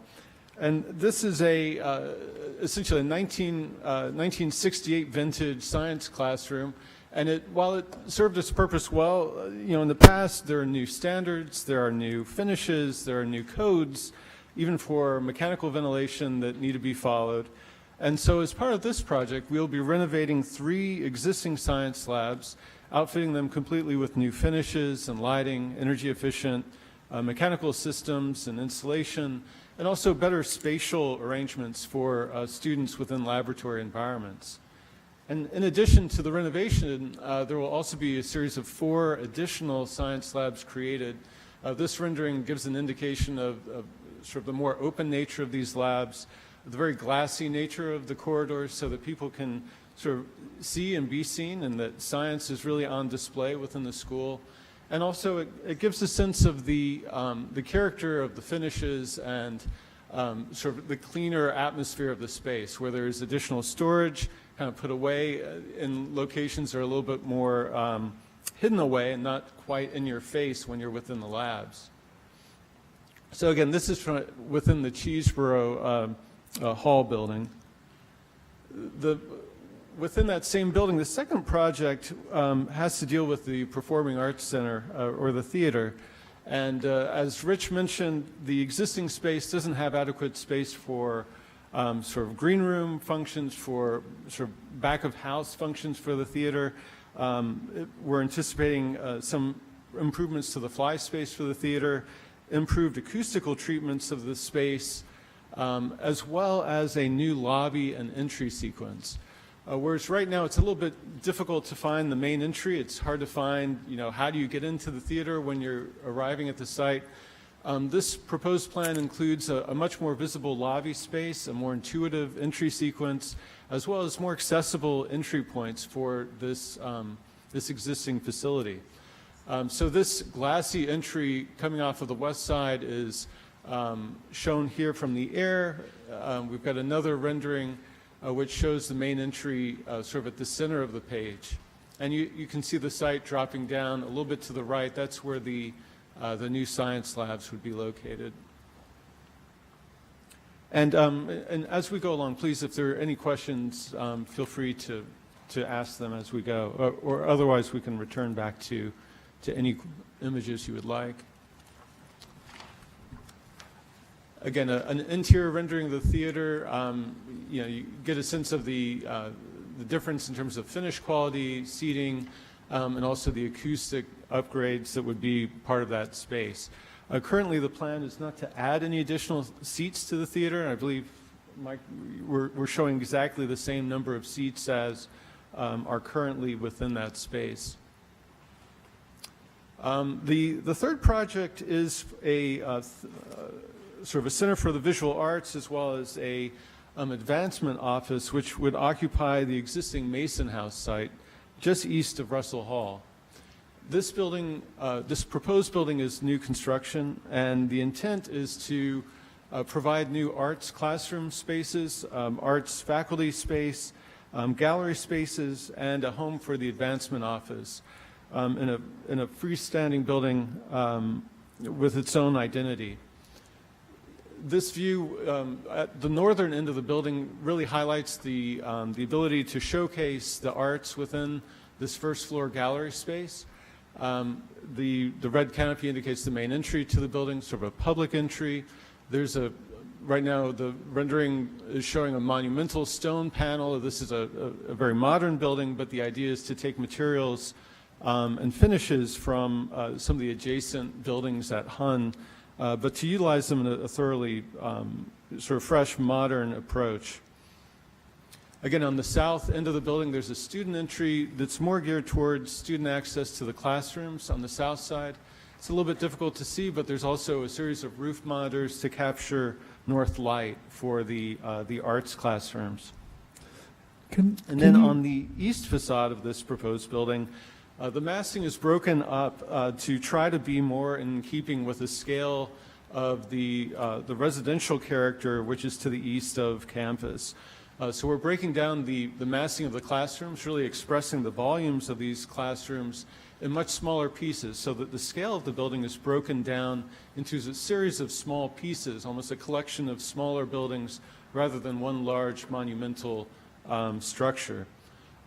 And this is essentially a 1968 vintage science classroom. And while it served its purpose well, in the past, there are new standards, there are new finishes, there are new codes, even for mechanical ventilation that need to be followed. And so as part of this project, we'll be renovating 3 existing science labs, outfitting them completely with new finishes and lighting, energy efficient mechanical systems and insulation, and also better spatial arrangements for students within laboratory environments. And in addition to the renovation, there will also be a series of 4 additional science labs created. This rendering gives an indication of sort of the more open nature of these labs, the very glassy nature of the corridors so that people can sort of see and be seen and that science is really on display within the school. And also it gives a sense of the character of the finishes and sort of the cleaner atmosphere of the space where there's additional storage kind of put away in locations that are a little bit more hidden away and not quite in your face when you're within the labs. So again, this is from within the Cheeseboro Hall building. Within that same building, the second project has to deal with the Performing Arts Center or the theater. And as Rich mentioned, the existing space doesn't have adequate space for sort of green room functions, for sort of back of house functions for the theater. We're anticipating some improvements to the fly space for the theater, improved acoustical treatments of the space, as well as a new lobby and entry sequence. Whereas right now it's a little bit difficult to find the main entry. It's hard to find, how do you get into the theater when you're arriving at the site. This proposed plan includes a much more visible lobby space, a more intuitive entry sequence, as well as more accessible entry points for this existing facility. So this glassy entry coming off of the west side is shown here from the air. We've got another rendering which shows the main entry sort of at the center of the page. And you can see the site dropping down a little bit to the right. That's where the new science labs would be located. And as we go along, please, if there are any questions, feel free to ask them as we go, or otherwise we can return back to any images you would like. Again, an interior rendering of the theater, you get a sense of the difference in terms of finish quality, seating, and also the acoustic upgrades that would be part of that space. Currently, the plan is not to add any additional seats to the theater. I believe, Mike, we're showing exactly the same number of seats as are currently within that space. The third project is sort of a Center for the Visual Arts as well as a advancement office which would occupy the existing Mason House site just east of Russell Hall. This building, this proposed building is new construction, and the intent is to provide new arts classroom spaces, arts faculty space, gallery spaces, and a home for the advancement office in a freestanding building with its own identity. This view at the northern end of the building really highlights the ability to showcase the arts within this first floor gallery space. The red canopy indicates the main entry to the building, sort of a public entry. There's right now the rendering is showing a monumental stone panel. This is a very modern building, but the idea is to take materials and finishes from some of the adjacent buildings at Hun, but to utilize them in a thoroughly sort of fresh, modern approach. Again, on the south end of the building, there's a student entry that's more geared towards student access to the classrooms on the south side. It's a little bit difficult to see, but there's also a series of roof monitors to capture north light for the arts classrooms. And then on the east facade of this proposed building, the massing is broken up to try to be more in keeping with the scale of the residential character, which is to the east of campus. So we're breaking down the massing of the classrooms, really expressing the volumes of these classrooms in much smaller pieces, so that the scale of the building is broken down into a series of small pieces, almost a collection of smaller buildings rather than one large monumental structure.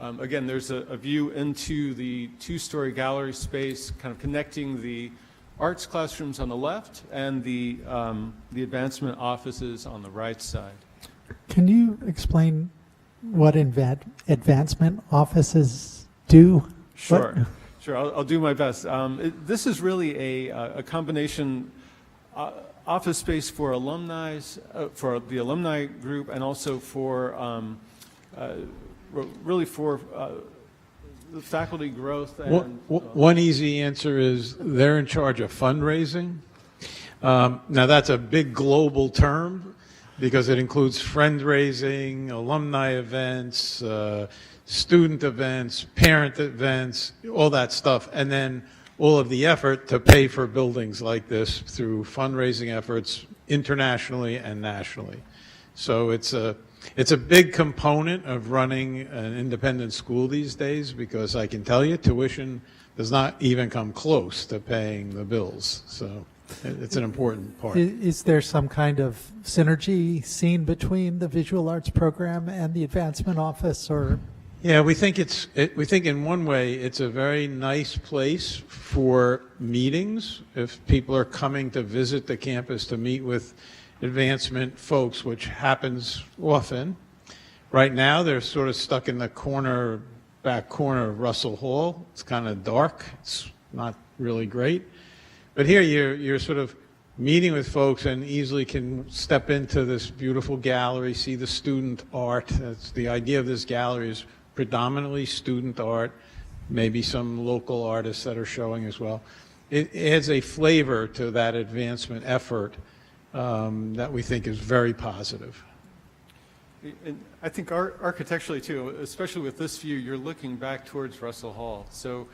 Again, there's a view into the two-story gallery space, kind of connecting the arts classrooms on the left and the advancement offices on the right side. Can you explain what advancement offices do? Sure, sure. I'll do my best. This is really a combination office space for alumni, for the alumni group, and also for really for the faculty growth. And one easy answer is they're in charge of fundraising. Now that's a big global term, because it includes fundraising, alumni events, student events, parent events, all that stuff, and then all of the effort to pay for buildings like this through fundraising efforts internationally and nationally. So it's a big component of running an independent school these days, because I can tell you tuition does not even come close to paying the bills. So it's an important part. Is there some kind of synergy seen between the visual arts program and the advancement office, or? Yeah, we think in one way it's a very nice place for meetings. If people are coming to visit the campus to meet with advancement folks, which happens often. Right now, they're sort of stuck in the back corner of Russell Hall. It's kind of dark. It's not really great. But here you're sort of meeting with folks and easily can step into this beautiful gallery, see the student art. That's the idea of this gallery, is predominantly student art, maybe some local artists that are showing as well. It adds a flavor to that advancement effort that we think is very positive. And I think architecturally too, especially with this view, you're looking back towards Russell Hall. So,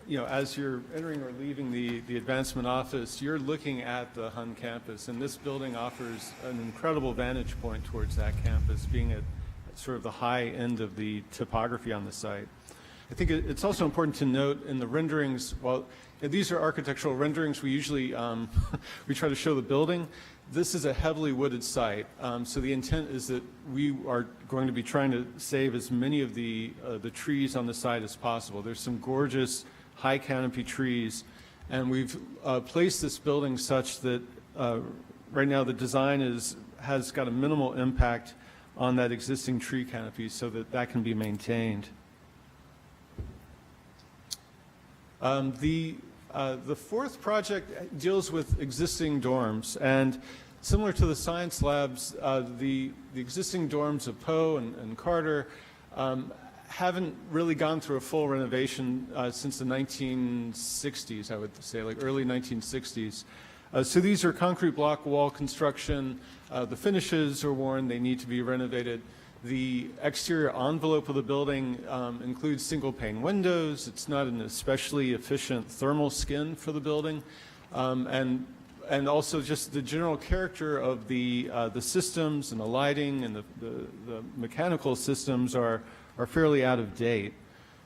you know, as you're entering or leaving the advancement office, you're looking at the Hun campus, and this building offers an incredible vantage point towards that campus, being at sort of the high end of the topography on the site. I think it's also important to note in the renderings, while these are architectural renderings, we usually we try to show the building. This is a heavily wooded site, so the intent is that we are going to be trying to save as many of the trees on the site as possible. There's some gorgeous high canopy trees, and we've placed this building such that right now the design has got a minimal impact on that existing tree canopy, so that can be maintained. The fourth project deals with existing dorms, and similar to the science labs, the existing dorms of Poe and Carter haven't really gone through a full renovation since the 1960s, I would say, like early 1960s. So these are concrete block wall construction. The finishes are worn, they need to be renovated. The exterior envelope of the building includes single pane windows. It's not an especially efficient thermal skin for the building. And also just the general character of the systems and the lighting and the mechanical systems are fairly out of date.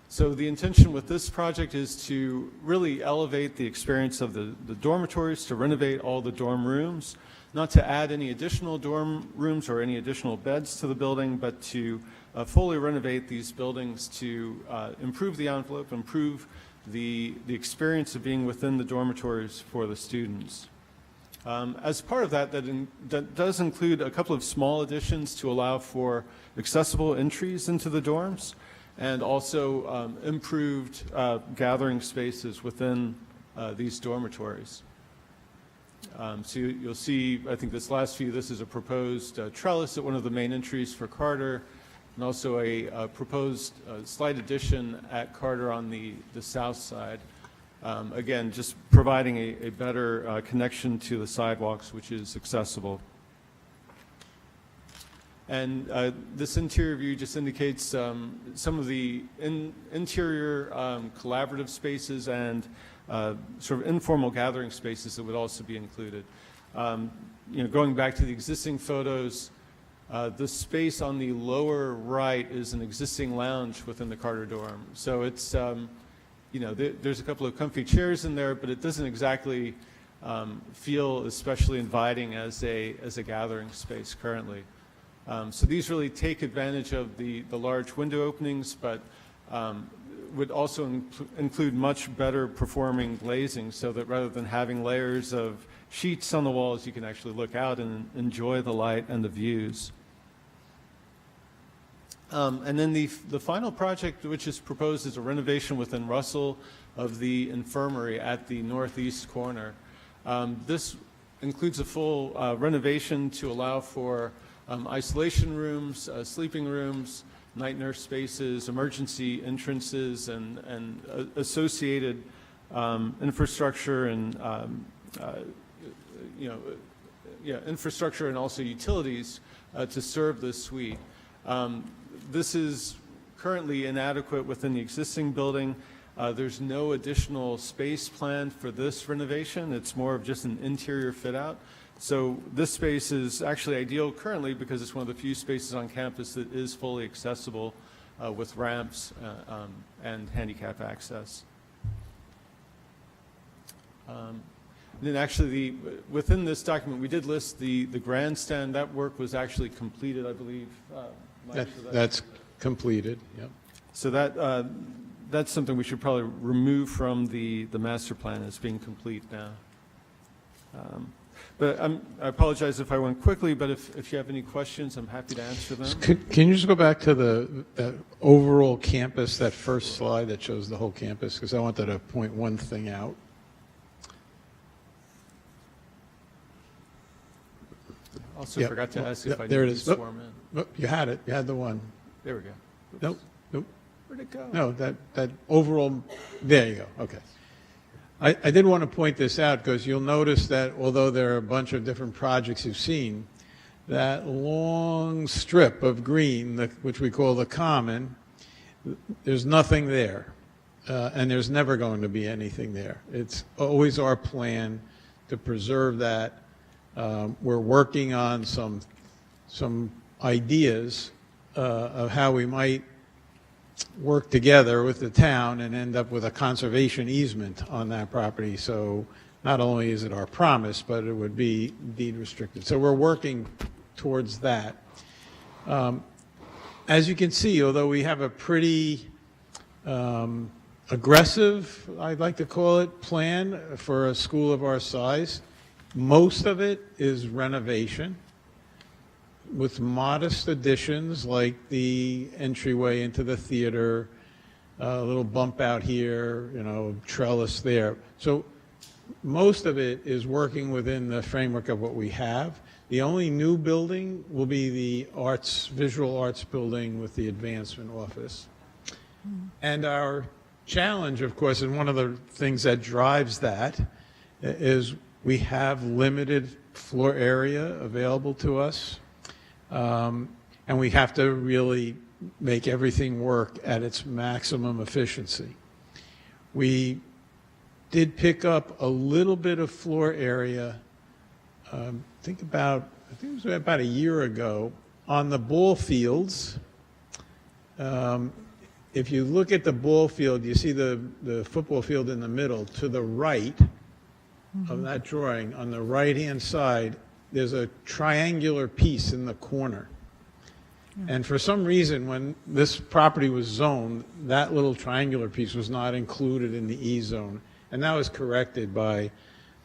So the intention with this project is to really elevate the experience of the dormitories, to renovate all the dorm rooms, not to add any additional dorm rooms or any additional beds to the building, but to fully renovate these buildings to improve the envelope, improve the experience of being within the dormitories for the students. As part of that, that does include a couple of small additions to allow for accessible entries into the dorms, and also improved gathering spaces within these dormitories. So you'll see, I think this last view, this is a proposed trellis at one of the main entries for Carter, and also a proposed slight addition at Carter on the south side. Again, just providing a better connection to the sidewalks, which is accessible. And this interior view just indicates some of the interior collaborative spaces and sort of informal gathering spaces that would also be included. Going back to the existing photos, the space on the lower right is an existing lounge within the Carter dorm. So it's, there's a couple of comfy chairs in there, but it doesn't exactly feel especially inviting as a gathering space currently. So these really take advantage of the large window openings, but would also include much better performing glazing, so that rather than having layers of sheets on the walls, you can actually look out and enjoy the light and the views. And then the final project, which is proposed, is a renovation within Russell of the infirmary at the northeast corner. This includes a full renovation to allow for isolation rooms, sleeping rooms, night nurse spaces, emergency entrances, and associated infrastructure and infrastructure and also utilities to serve this suite. This is currently inadequate within the existing building. There's no additional space planned for this renovation. It's more of just an interior fit out. So this space is actually ideal currently because it's one of the few spaces on campus that is fully accessible with ramps and handicap access. Then actually, within this document, we did list the grandstand. That work was actually completed, I believe. Mike, That's completed, yep. So that's something we should probably remove from the master plan as being complete now. But I apologize if I went quickly, but if you have any questions, I'm happy to answer them. Can you just go back to the overall campus, that first slide that shows the whole campus? Because I wanted to point one thing out. Also Yep. forgot to ask if I There it need is. to swarm in. Nope, you had it. You had the one. There we go. Oops. Nope. Where'd it go? No, that overall, there you go, okay. I did want to point this out because you'll notice that although there are a bunch of different projects you've seen, that long strip of green, which we call the common, there's nothing there. And there's never going to be anything there. It's always our plan to preserve that. We're working on some ideas of how we might work together with the town and end up with a conservation easement on that property. So not only is it our promise, but it would be deed restricted. So we're working towards that. As you can see, although we have a pretty aggressive, I'd like to call it, plan for a school of our size, most of it is renovation, with modest additions like the entryway into the theater, a little bump out here, trellis there. So most of it is working within the framework of what we have. The only new building will be the visual arts building with the advancement office. And our challenge, of course, and one of the things that drives that is we have limited floor area available to us. And we have to really make everything work at its maximum efficiency. We did pick up a little bit of floor area, I think it was about a year ago, on the ball fields. If you look at the ball field, you see the football field in the middle. To the right of that drawing, on the right-hand side, there's a triangular piece in the corner. And for some reason, when this property was zoned, that little triangular piece was not included in the E zone. And that was corrected by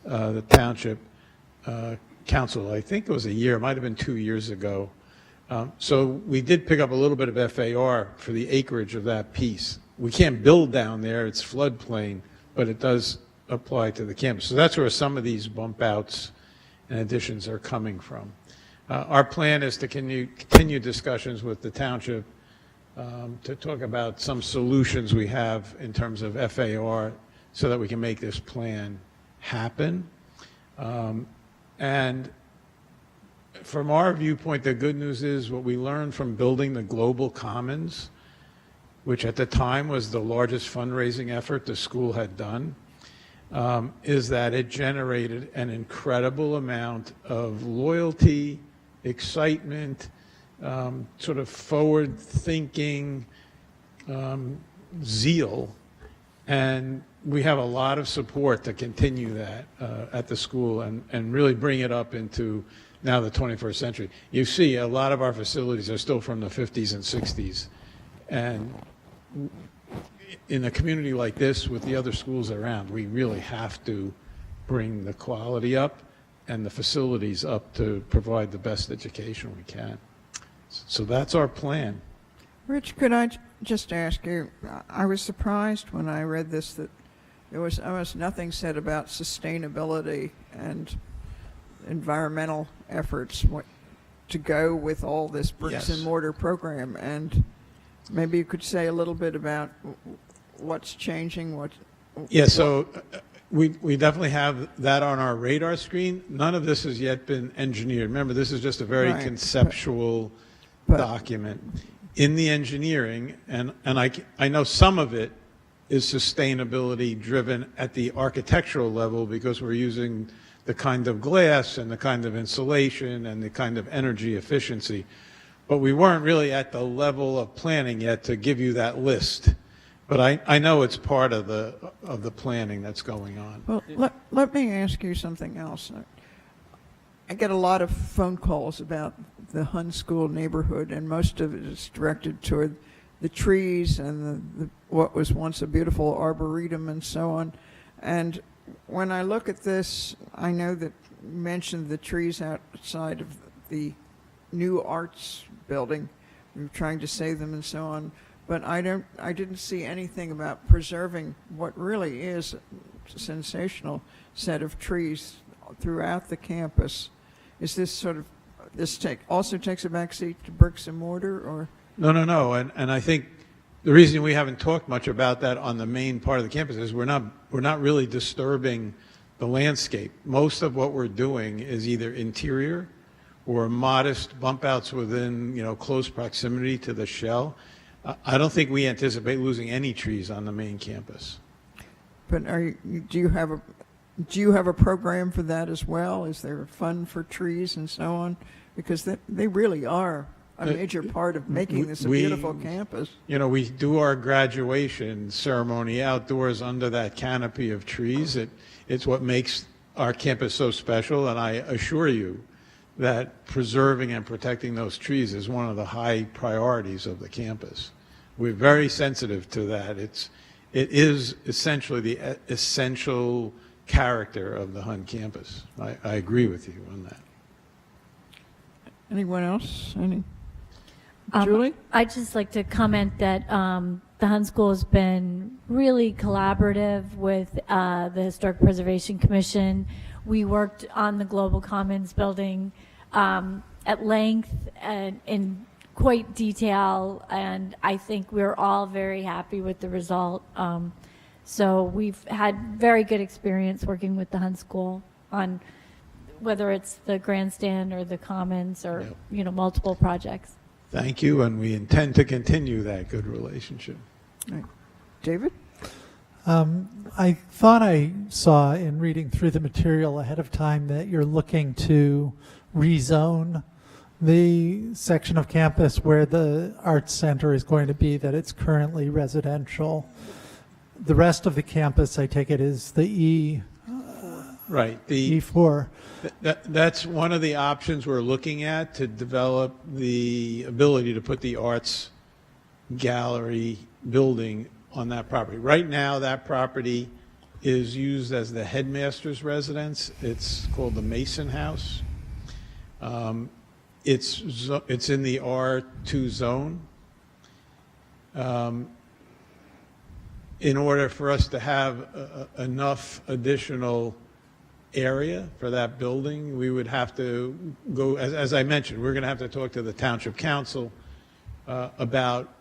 the township council. I think it was a year, it might have been 2 years ago. So we did pick up a little bit of FAR for the acreage of that piece. We can't build down there, it's floodplain, but it does apply to the campus. So that's where some of these bump outs and additions are coming from. Our plan is to continue discussions with the township to talk about some solutions we have in terms of FAR so that we can make this plan happen. And from our viewpoint, the good news is what we learned from building the Global Commons, which at the time was the largest fundraising effort the school had done, is that it generated an incredible amount of loyalty, excitement, sort of forward-thinking zeal, and we have a lot of support to continue that at the school and really bring it up into now the 21st century. You see, a lot of our facilities are still from the 50s and 60s, and in a community like this with the other schools around, we really have to bring the quality up and the facilities up to provide the best education we can. So that's our plan. Rich, could I just ask you, I was surprised when I read this that there was almost nothing said about sustainability and environmental efforts to go with all this bricks and mortar program. And maybe you could say a little bit about what's changing, So we definitely have that on our radar screen. None of this has yet been engineered. Remember, this is just a very conceptual document. In the engineering, and I know some of it is sustainability driven at the architectural level because we're using the kind of glass and the kind of insulation and the kind of energy efficiency. But we weren't really at the level of planning yet to give you that list. But I know it's part of the planning that's going on. Well, let me ask you something else. I get a lot of phone calls about the Hun School neighborhood, and most of it is directed toward the trees and what was once a beautiful arboretum and so on. And when I look at this, I know that you mentioned the trees outside of the new arts building. We're trying to save them and so on. But I didn't see anything about preserving what really is a sensational set of trees throughout the campus. Is this sort of, also takes a backseat to bricks and mortar, or? No. And I think the reason we haven't talked much about that on the main part of the campus is we're not really disturbing the landscape. Most of what we're doing is either interior or modest bump outs within, close proximity to the shell. I don't think we anticipate losing any trees on the main campus. But do you have a program for that as well? Is there a fund for trees and so on? Because they really are a major part of making this a beautiful campus. We do our graduation ceremony outdoors under that canopy of trees. It's what makes our campus so special, and I assure you that preserving and protecting those trees is one of the high priorities of the campus. We're very sensitive to that. It is essentially the essential character of the Hun campus. I agree with you on that. Anyone else? Julie? I'd just like to comment that the Hun School has been really collaborative with the Historic Preservation Commission. We worked on the Global Commons building at length and in quite detail, and I think we're all very happy with the result. So we've had very good experience working with the Hun School on whether it's the grandstand or the commons or multiple projects. Thank you, and we intend to continue that good relationship. Right. David? I thought I saw in reading through the material ahead of time that you're looking to rezone the section of campus where the arts center is going to be, that it's currently residential. The rest of the campus, I take it, is the Right. E4. That's one of the options we're looking at to develop the ability to put the arts gallery building on that property. Right now, that property is used as the headmaster's residence. It's called the Mason House. It's in the R2 zone. In order for us to have enough additional area for that building, we would have to go, as I mentioned, we're going to have to talk to the Township Council about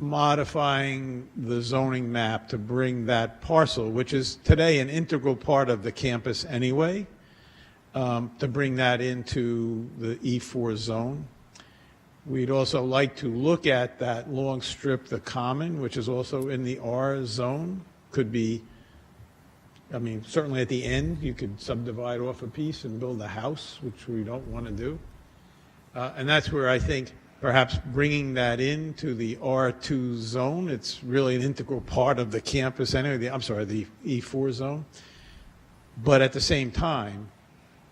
modifying the zoning map to bring that parcel, which is today an integral part of the campus anyway, to bring that into the E4 zone. We'd also like to look at that long strip, the common, which is also in the R zone. Could be, I mean, certainly at the end, you could subdivide off a piece and build a house, which we don't want to do. And that's where I think perhaps bringing that into the R2 zone, it's really an integral part of the campus anyway, the E4 zone. But at the same time,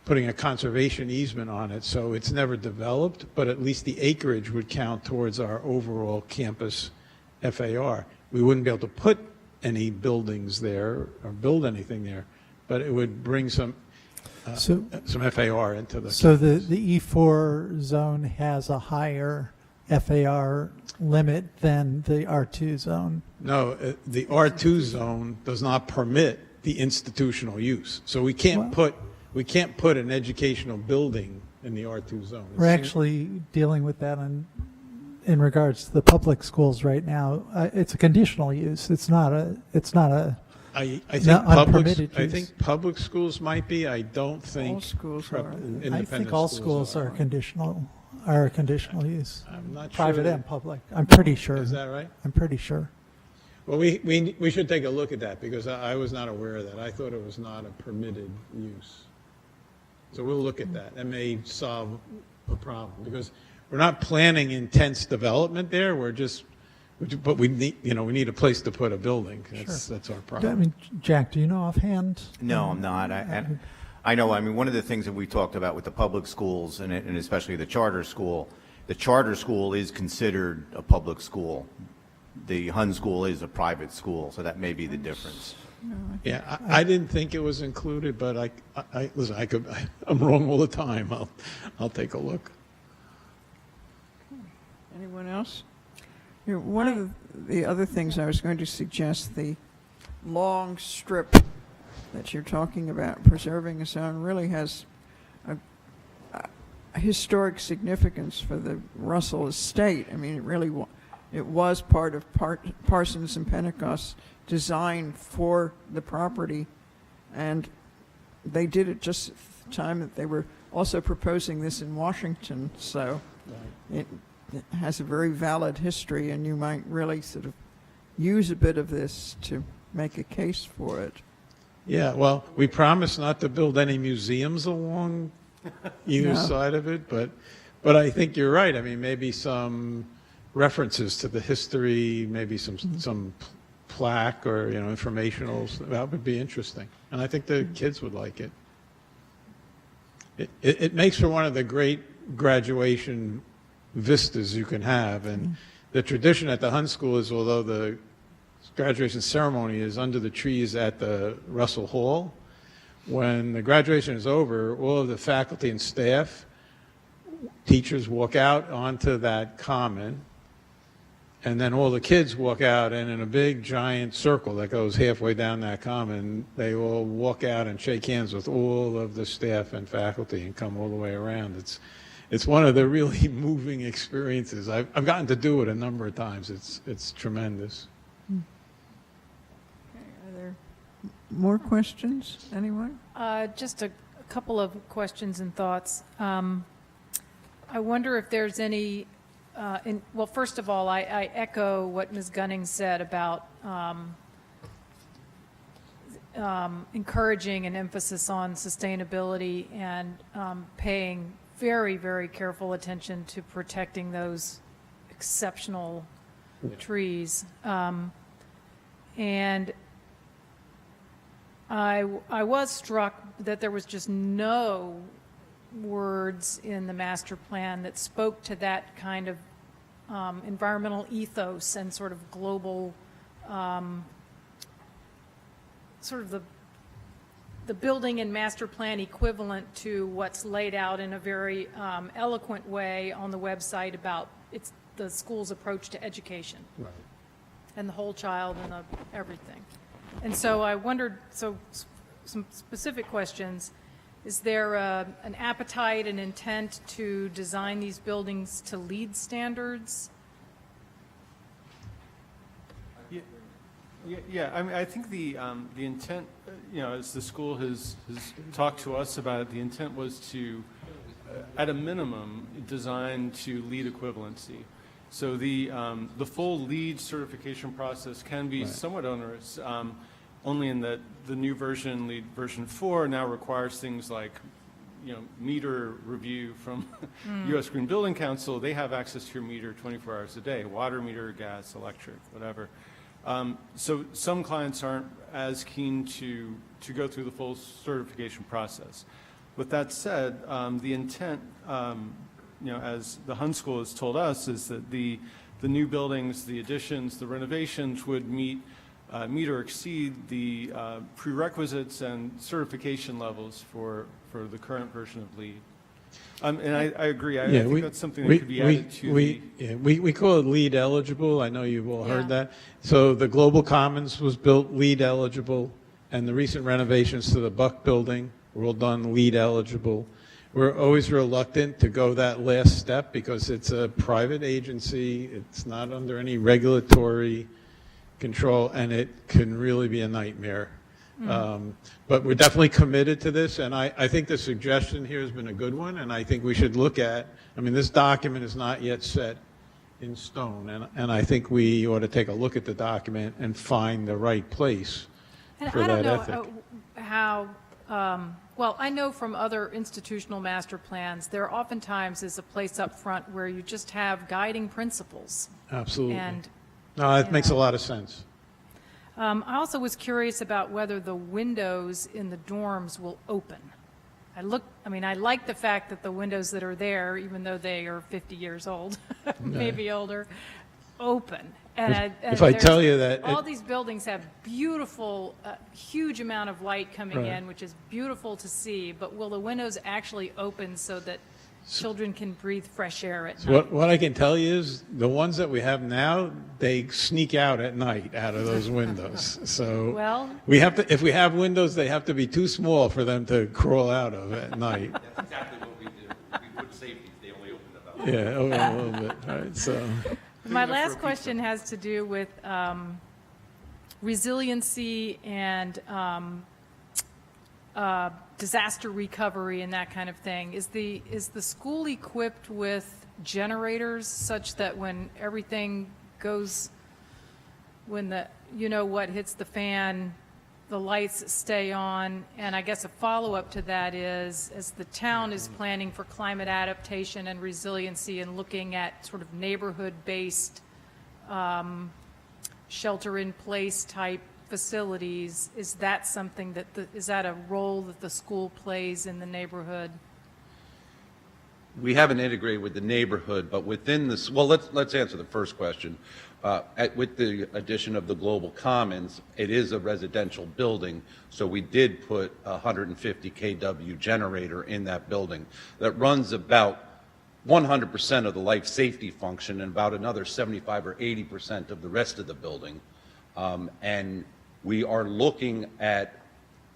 putting a conservation easement on it, so it's never developed, but at least the acreage would count towards our overall campus FAR. We wouldn't be able to put any buildings there or build anything there, but it would bring some FAR into the So campus. the E4 zone has a higher FAR limit than the R2 zone? No, the R2 zone does not permit the institutional use. So we can't put an educational building in the R2 zone. We're actually dealing with that in regards to the public schools right now. It's a conditional use. It's not a I unpermitted use. think public schools might be. I don't think All schools are. I think all schools are conditional use. I'm not sure. Private and public. I'm pretty sure. Is that right? I'm pretty sure. Well, we should take a look at that because I was not aware of that. I thought it was not a permitted use. So we'll look at that. That may solve a problem because we're not planning intense development there. But we need a place to put a building. That's our I problem. mean, Jack, do you know offhand? No, I'm not. I know, I mean, one of the things that we talked about with the public schools and especially the charter school is considered a public school. The Hun school is a private school, so that may be the difference. Yeah, I didn't think it was included, but listen, I'm wrong all the time. I'll take a look. Anyone else? One of the other things I was going to suggest, the long strip that you're talking about, preserving a zone, really has a historic significance for the Russell estate. I mean, it was part of Parsons and Pentecost design for the property, and they did it just at the time that they were also proposing this in Washington, so it has a very valid history, and you might really sort of use a bit of this to make a case for it. Yeah, well, we promise not to build any museums along either side of it, but I think you're right. I mean, maybe some references to the history, maybe some plaque or informationals, that would be interesting, and I think the kids would like it. It makes for one of the great graduation vistas you can have, and the tradition at the Hun School is, although the graduation ceremony is under the trees at the Russell Hall, when the graduation is over, all of the faculty and staff, teachers walk out onto that common, and then all the kids walk out, and in a big giant circle that goes halfway down that common, they all walk out and shake hands with all of the staff and faculty and come all the way around. It's one of the really moving experiences. I've gotten to do it a number of times. It's tremendous. Okay, are there more questions? Anyone? Just a couple of questions and thoughts. I wonder if there's any, well, first of all, I echo what Ms. Gunning said about encouraging an emphasis on sustainability and paying very, very careful attention to protecting those exceptional trees. And I was struck that there was just no words in the master plan that spoke to that kind of environmental ethos and sort of global, sort of the building and master plan equivalent to what's laid out in a very eloquent way on the website about the school's approach to education. Right. And the whole child and everything. And so I wondered, some specific questions. Is there an appetite and intent to design these buildings to LEED standards? Yeah, I mean, I think the intent, as the school has talked to us about it, the intent was to, at a minimum, design to LEED equivalency. So the full LEED certification process can be somewhat onerous, only in that the new version, LEED version 4, now requires things like, meter review from U.S. Green Building Council. They have access to your meter 24 hours a day, water meter, gas, electric, whatever. So some clients aren't as keen to go through the full certification process. With that said, the intent, as the Hun School has told us, is that the new buildings, the additions, the renovations would meet or exceed the prerequisites and certification levels for the current version of LEED. And I agree. I think that's something that could be added to we call it LEED eligible. I know you've all heard that. So the Global Commons was built LEED eligible, and the recent renovations to the Buck Building were all done LEED eligible. We're always reluctant to go that last step because it's a private agency. It's not under any regulatory control, and it can really be a nightmare. But we're definitely committed to this, and I think the suggestion here has been a good one, and I think we should look at, this document is not yet set in stone, and I think we ought to take a look at the document and find the right place for that ethic. I don't know how, well, I know from other institutional master plans, there oftentimes is a place up front where you just have guiding principles. Absolutely. And no, that makes a lot of sense. I also was curious about whether the windows in the dorms will open. I like the fact that the windows that are there, even though they are 50 years old, maybe older, open. And if I tell you that all these buildings have beautiful, huge amount of light coming Right. in, which is beautiful to see, but will the windows actually open so that children can breathe fresh air at night? What I can tell you is the ones that we have now, they sneak out at night out of those windows. So Well, we have to, if we have windows, they have to be too small for them to crawl out of at night. That's exactly what we do. We put safety, they only open about. Yeah, a little bit. All right, so my last question has to do with resiliency and disaster recovery and that kind of thing. Is the school equipped with generators such that when everything goes, when the what hits the fan, the lights stay on? And I guess a follow-up to that is, as the town is planning for climate adaptation and resiliency and looking at sort of neighborhood-based shelter-in-place type facilities, is that something that is that a role that the school plays in the neighborhood? We haven't integrated with the neighborhood, but within this, well, let's answer the first question. With the addition of the Global Commons, it is a residential building, so we did put a 150 kW generator in that building that runs about 100% of the life safety function and about another 75 or 80% of the rest of the building. And we are looking at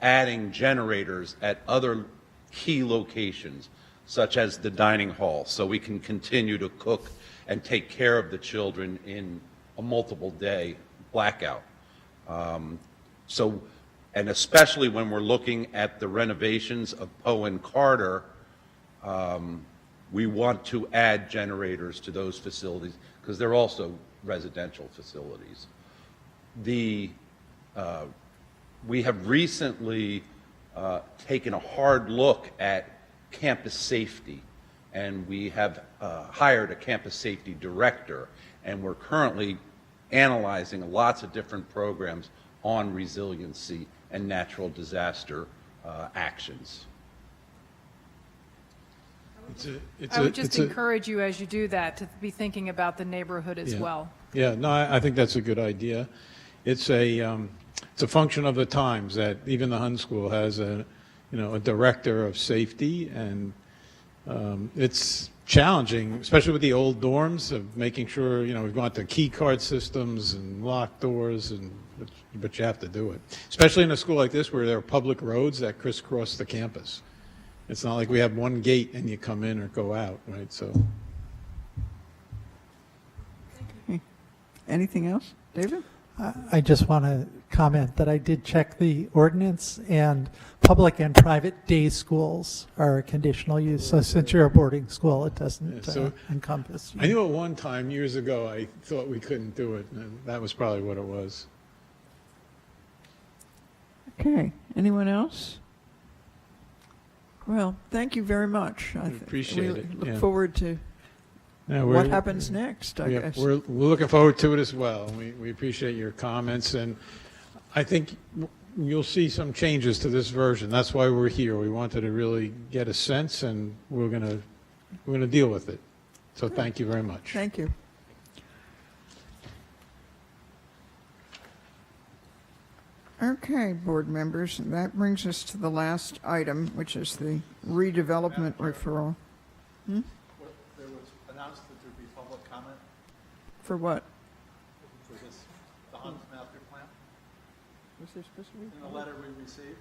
adding generators at other key locations, such as the dining hall, so we can continue to cook and take care of the children in a multiple day blackout. And especially when we're looking at the renovations of Poe and Carter, we want to add generators to those facilities because they're also residential facilities. We have recently taken a hard look at campus safety, and we have hired a campus safety director, and we're currently analyzing lots of different programs on resiliency and natural disaster actions. I would just encourage you as you do that to be thinking about the neighborhood as well. Yeah, no, I think that's a good idea. It's a function of the times that even the Hun School has a director of safety, and it's challenging, especially with the old dorms, of making sure, we've gone to key card systems and locked doors, but you have to do it. Especially in a school like this where there are public roads that crisscross the campus. It's not like we have one gate and you come in or go out, right? So. Anything else? David? I just want to comment that I did check the ordinance, and public and private day schools are a conditional use. So since you're a boarding school, it doesn't Yeah, so encompass I you. knew at one time, years ago, I thought we couldn't do it, and that was probably what it was. Okay, anyone else? Well, thank you very much. Appreciate it, Look yeah. forward to Yeah, what happens next, I guess. We're looking forward to it as well. We appreciate your comments, and I think you'll see some changes to this version. That's why we're here. We wanted to really get a sense, and we're gonna deal with it. So thank you very much. Thank you. Okay, board members, that brings us to the last item, which is the redevelopment referral. There was announced that there'd be public comment For what? for this, the Hunt master plan, Was there supposed to be? in the letter we received.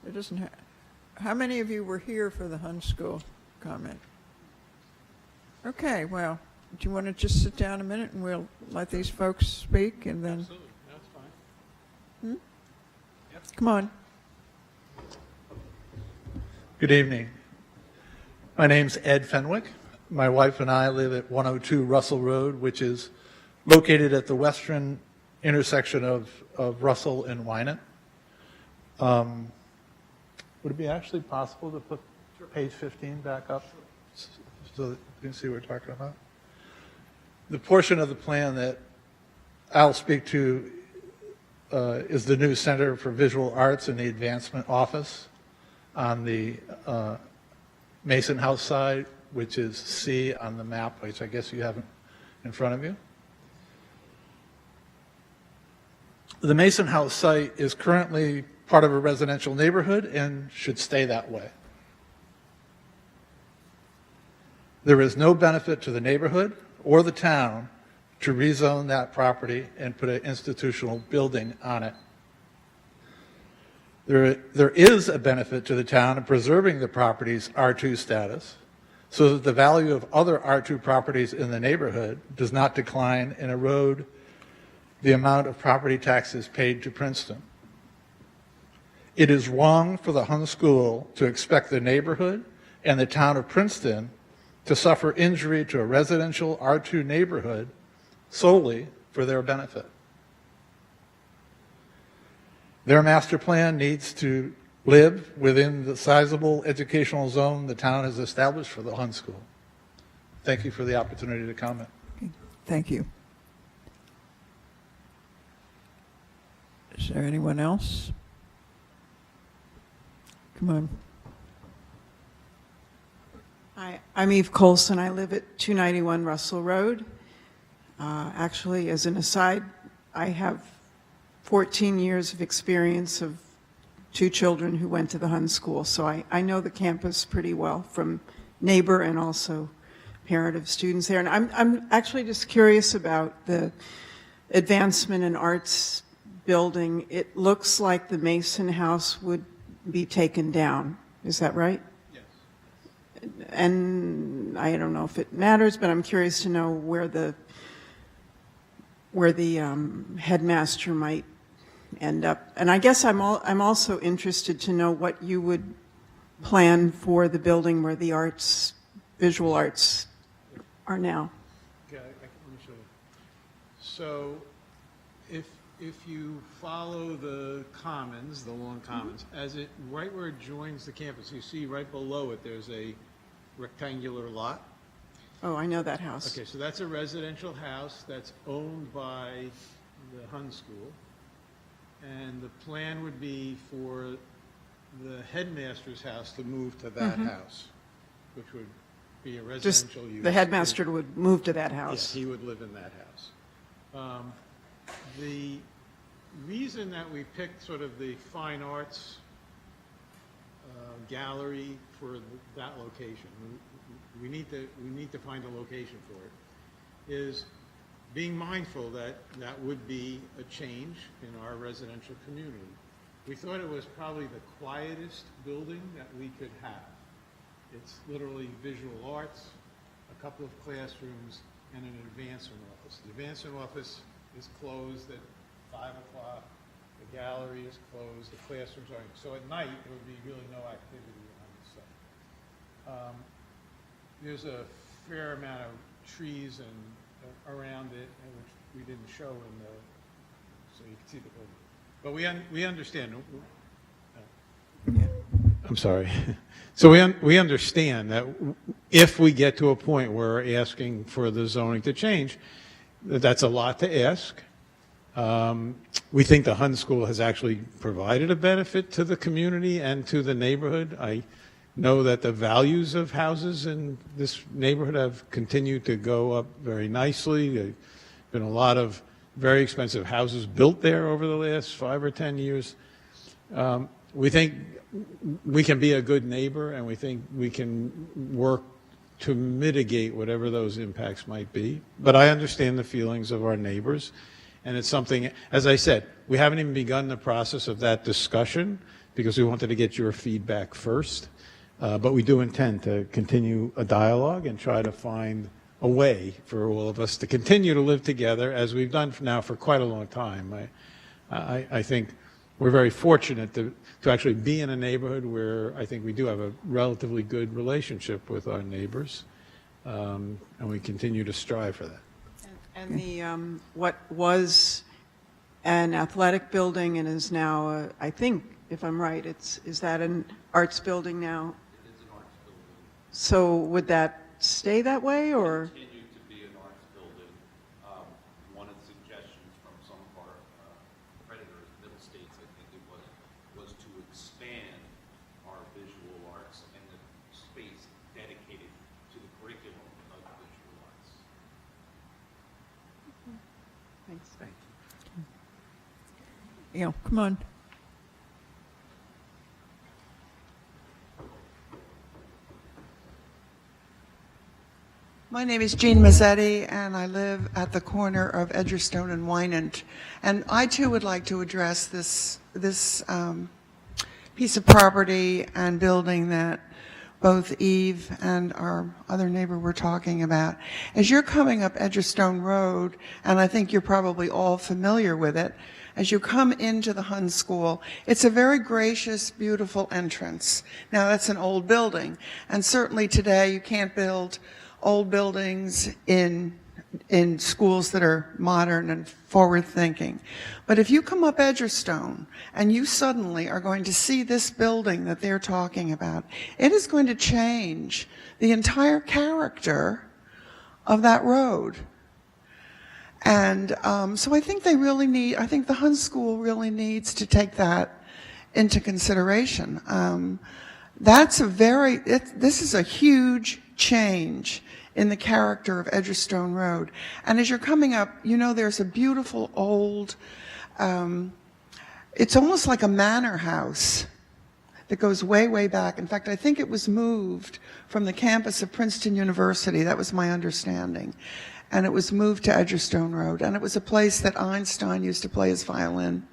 It doesn't have, how many of you were here for the Hun School comment? Okay, well, do you want to just sit down a minute and we'll let these folks speak and then? Absolutely, that's fine. Come on. Good evening. My name's Ed Fenwick. My wife and I live at 102 Russell Road, which is located at the western intersection of Russell and Wynant. Would it be actually possible to put page 15 back up so that you can see what we're talking about? The portion of the plan that I'll speak to is the new Center for Visual Arts in the Advancement Office on the Mason House side, which is C on the map, which I guess you have in front of you. The Mason House site is currently part of a residential neighborhood and should stay that way. There is no benefit to the neighborhood or the town to rezone that property and put an institutional building on it. There is a benefit to the town in preserving the property's R2 status so that the value of other R2 properties in the neighborhood does not decline and erode the amount of property taxes paid to Princeton. It is wrong for the Hun School to expect the neighborhood and the town of Princeton to suffer injury to a residential R2 neighborhood solely for their benefit. Their master plan needs to live within the sizable educational zone the town has established for the Hun School. Thank you for the opportunity to comment. Thank you. Is there anyone else? Come on. Hi, I'm Eve Colson. I live at 291 Russell Road. Actually, as an aside, I have 14 years of experience of 2 children who went to the Hun School, so I know the campus pretty well from neighbor and also parent of students there. And I'm actually just curious about the advancement in arts building. It looks like the Mason House would be taken down. Is that right? Yes. And I don't know if it matters, but I'm curious to know where the headmaster might end up. And I guess I'm also interested to know what you would plan for the building where the arts, visual arts are now. Okay, let me show you. So if you follow the commons, the long commons, right where it joins the campus, you see right below it, there's a rectangular lot. Oh, I know that house. Okay, so that's a residential house that's owned by the Hun School. And the plan would be for the headmaster's house to move to that house, which would be a Just residential use. the headmaster would move to that house. Yes, he would live in that house. The reason that we picked sort of the fine arts gallery for that location, we need to find a location for it, is being mindful that that would be a change in our residential community. We thought it was probably the quietest building that we could have. It's literally visual arts, a couple of classrooms, and an advancement office. The advancement office is closed at 5 o'clock, the gallery is closed, the classrooms are, so at night, there would be really no activity on the site. There's a fair amount of trees and around it, and which we didn't show in the, so you can see the building. But we understand. I'm sorry. So we understand that if we get to a point where we're asking for the zoning to change, that's a lot to ask. We think the Hun School has actually provided a benefit to the community and to the neighborhood. I know that the values of houses in this neighborhood have continued to go up very nicely. There's been a lot of very expensive houses built there over the last 5 or 10 years. We think we can be a good neighbor, and we think we can work to mitigate whatever those impacts might be. But I understand the feelings of our neighbors, and it's something, as I said, we haven't even begun the process of that discussion because we wanted to get your feedback first. But we do intend to continue a dialogue and try to find a way for all of us to continue to live together as we've done now for quite a long time. I think we're very fortunate to actually be in a neighborhood where I think we do have a relatively good relationship with our neighbors, and we continue to strive for that. And the, what was an athletic building and is now, I think, if I'm right, is that an arts building now? It is an arts building. So would that stay that way, or? Continue to be an arts building. One of the suggestions from some of our creditors, Middle States, I think it was to expand our visual arts and the space dedicated to the curriculum of visual arts. Thanks. Thank you. Yeah, come on. My name is Jean Mazzetti, and I live at the corner of Edgerstone and Wynant. And I too would like to address this piece of property and building that both Eve and our other neighbor were talking about. As you're coming up Edgerstone Road, and I think you're probably all familiar with it, as you come into the Hun School, it's a very gracious, beautiful entrance. Now, that's an old building, and certainly today you can't build old buildings in schools that are modern and forward-thinking. But if you come up Edgerstone and you suddenly are going to see this building that they're talking about, it is going to change the entire character of that road. And so I think I think the Hun School really needs to take that into consideration. This is a huge change in the character of Edgerstone Road. And as you're coming up, you know, there's a beautiful old, it's almost like a manor house that goes way, way back. In fact, I think it was moved from the campus of Princeton University. That was my understanding. And it was moved to Edgerstone Road. And it was a place that Einstein used to play his violin.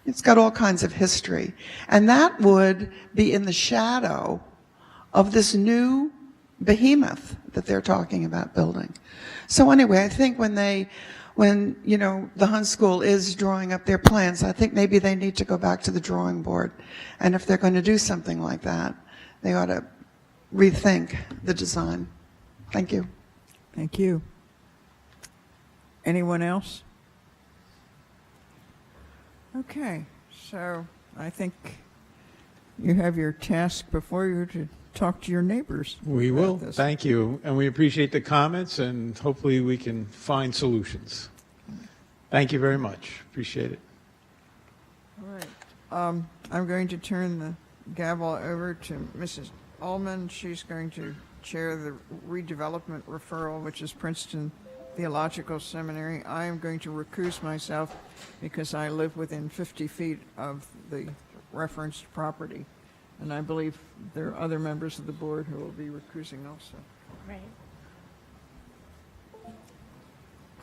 It's got all kinds of history. And that would be in the shadow of this new behemoth that they're talking about building. So anyway, I think when you know, the Hun School is drawing up their plans, I think maybe they need to go back to the drawing board. And if they're going to do something like that, they ought to rethink the design. Thank you. Thank you. Anyone else? Okay, so I think you have your task before you to talk to your neighbors. We will. about this. Thank you. And we appreciate the comments, and hopefully we can find solutions. Thank you very much. Appreciate it. All right. I'm going to turn the gavel over to Mrs. Ullman. She's going to chair the redevelopment referral, which is Princeton Theological Seminary. I am going to recuse myself because I live within 50 feet of the referenced property. And I believe there are other members of the board who will be recusing also. Right.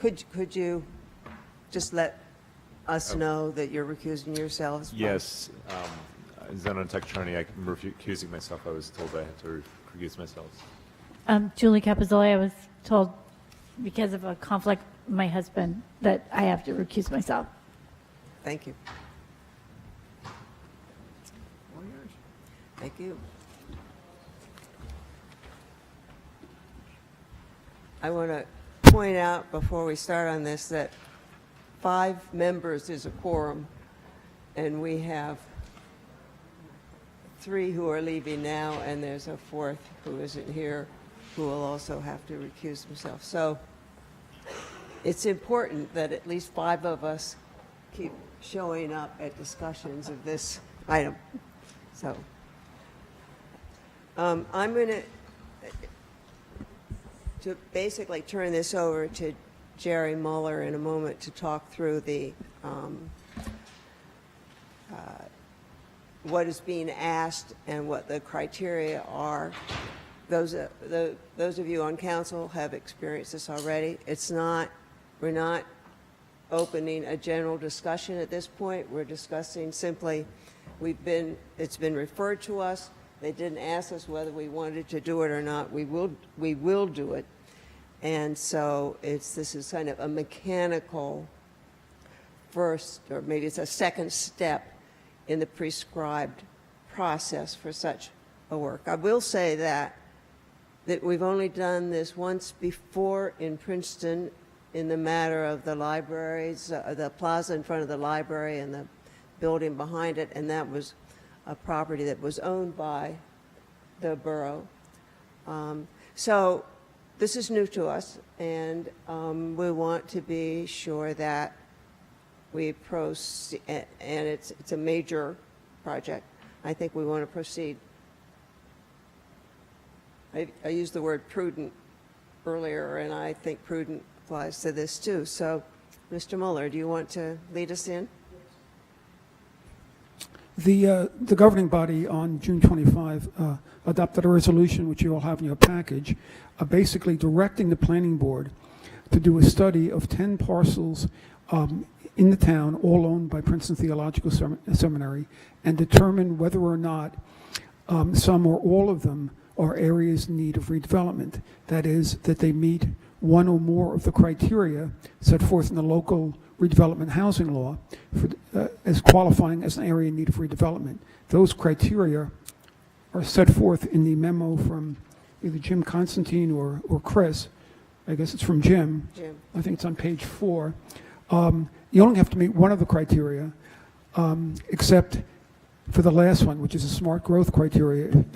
Could you just let us know that you're recusing yourselves? Yes. As an untitled attorney, I'm recusing myself. I was told I had to recuse myself. Julie Capizzoli, I was told because of a conflict with my husband, that I have to recuse myself. Thank you. Thank you. I want to point out before we start on this that 5 members is a quorum, and we have 3 who are leaving now, and there's a 4th who isn't here, who will also have to recuse himself. So it's important that at least 5 of us keep showing up at discussions of this item. So I'm going to basically turn this over to Jerry Muller in a moment to talk through the what is being asked and what the criteria are. Those of you on council have experienced this already. We're not opening a general discussion at this point. We're discussing simply, it's been referred to us. They didn't ask us whether we wanted to do it or not. We will do it. And so this is kind of a mechanical first, or maybe it's a second step in the prescribed process for such a work. I will say that we've only done this once before in Princeton in the matter of the libraries, the plaza in front of the library and the building behind it, and that was a property that was owned by the borough. So this is new to us, and we want to be sure that we proceed, and it's a major project. I think we want to proceed. I used the word prudent earlier, and I think prudent applies to this too. So, Mr. Muller, do you want to lead us in? The governing body on June 25 adopted a resolution, which you all have in your package, basically directing the planning board to do a study of 10 parcels in the town, all owned by Princeton Theological Seminary, and determine whether or not some or all of them are areas in need of redevelopment. That is, that they meet one or more of the criteria set forth in the local redevelopment housing law as qualifying as an area in need of redevelopment. Those criteria are set forth in the memo from either Jim Constantine or Chris. I guess it's from Jim. I think it's on page 4. You only have to meet one of the criteria, except for the last one, which is a smart growth criterion.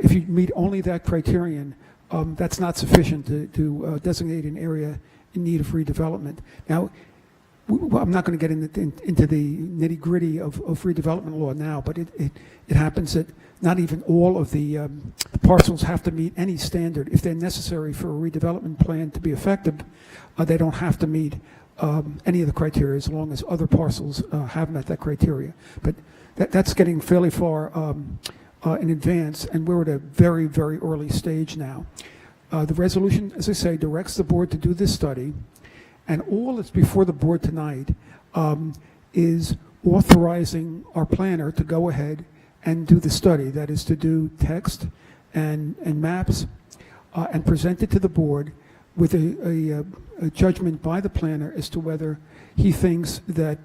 If you meet only that criterion, that's not sufficient to designate an area in need of redevelopment. Now, I'm not going to get into the nitty-gritty of redevelopment law now, but it happens that not even all of the parcels have to meet any standard. If they're necessary for a redevelopment plan to be effective, they don't have to meet any of the criteria as long as other parcels have met that criteria. But that's getting fairly far in advance, and we're at a very, very early stage now. The resolution, as I say, directs the board to do this study, and all that's before the board tonight is authorizing our planner to go ahead and do the study. That is to do text and maps and present it to the board with a judgment by the planner as to whether he thinks that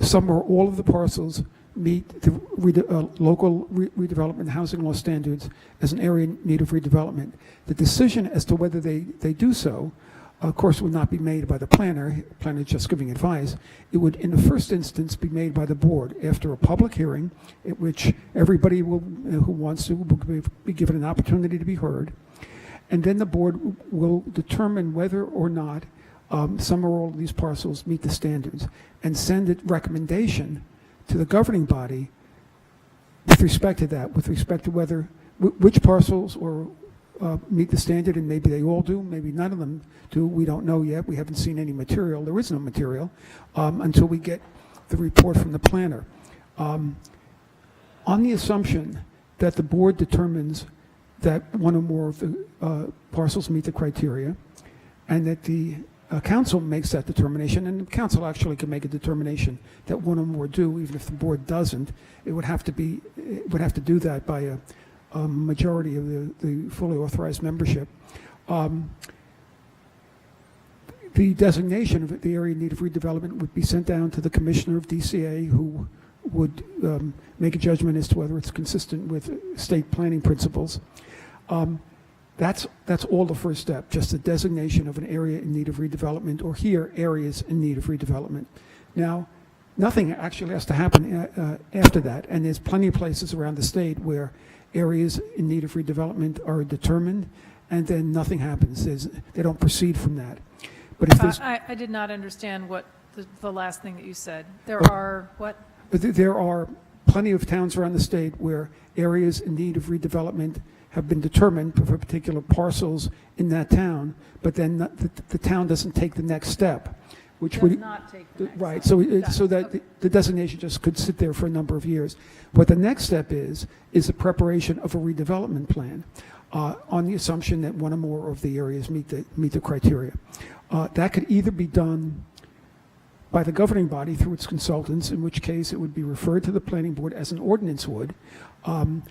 some or all of the parcels meet the local redevelopment housing law standards as an area in need of redevelopment. The decision as to whether they do so, of course, would not be made by the planner. The planner is just giving advice. It would, in the first instance, be made by the board after a public hearing at which everybody who wants to will be given an opportunity to be heard. And then the board will determine whether or not some or all of these parcels meet the standards and send a recommendation to the governing body with respect to that, with respect to whether, which parcels meet the standard, and maybe they all do, maybe none of them do. We don't know yet. We haven't seen any material. There is no material until we get the report from the planner. On the assumption that the board determines that one or more of the parcels meet the criteria, and that the council makes that determination, and the council actually can make a determination that one or more do, even if the board doesn't. It would have to do that by a majority of the fully authorized membership. The designation of the area in need of redevelopment would be sent down to the Commissioner of DCA, who would make a judgment as to whether it's consistent with state planning principles. That's all the first step, just the designation of an area in need of redevelopment, or here, areas in need of redevelopment. Now, nothing actually has to happen after that, and there's plenty of places around the state where areas in need of redevelopment are determined, and then nothing happens. They don't proceed from that. But if there's, I did not understand what the last thing that you said. There are what? There are plenty of towns around the state where areas in need of redevelopment have been determined for particular parcels in that town, but then the town doesn't take the next step, which Does would not take the next right. step. So that the designation just could sit there for a number of years. What the next step is the preparation of a redevelopment plan on the assumption that one or more of the areas meet the criteria. That could either be done by the governing body through its consultants, in which case it would be referred to the planning board as an ordinance would, and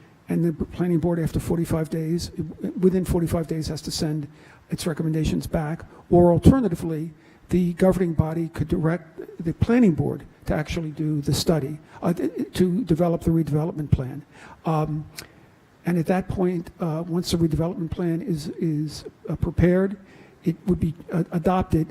the planning board after 45 days, within 45 days, has to send its recommendations back, or alternatively, the governing body could direct the planning board to actually do the study, to develop the redevelopment plan. And at that point, once the redevelopment plan is prepared, it would be adopted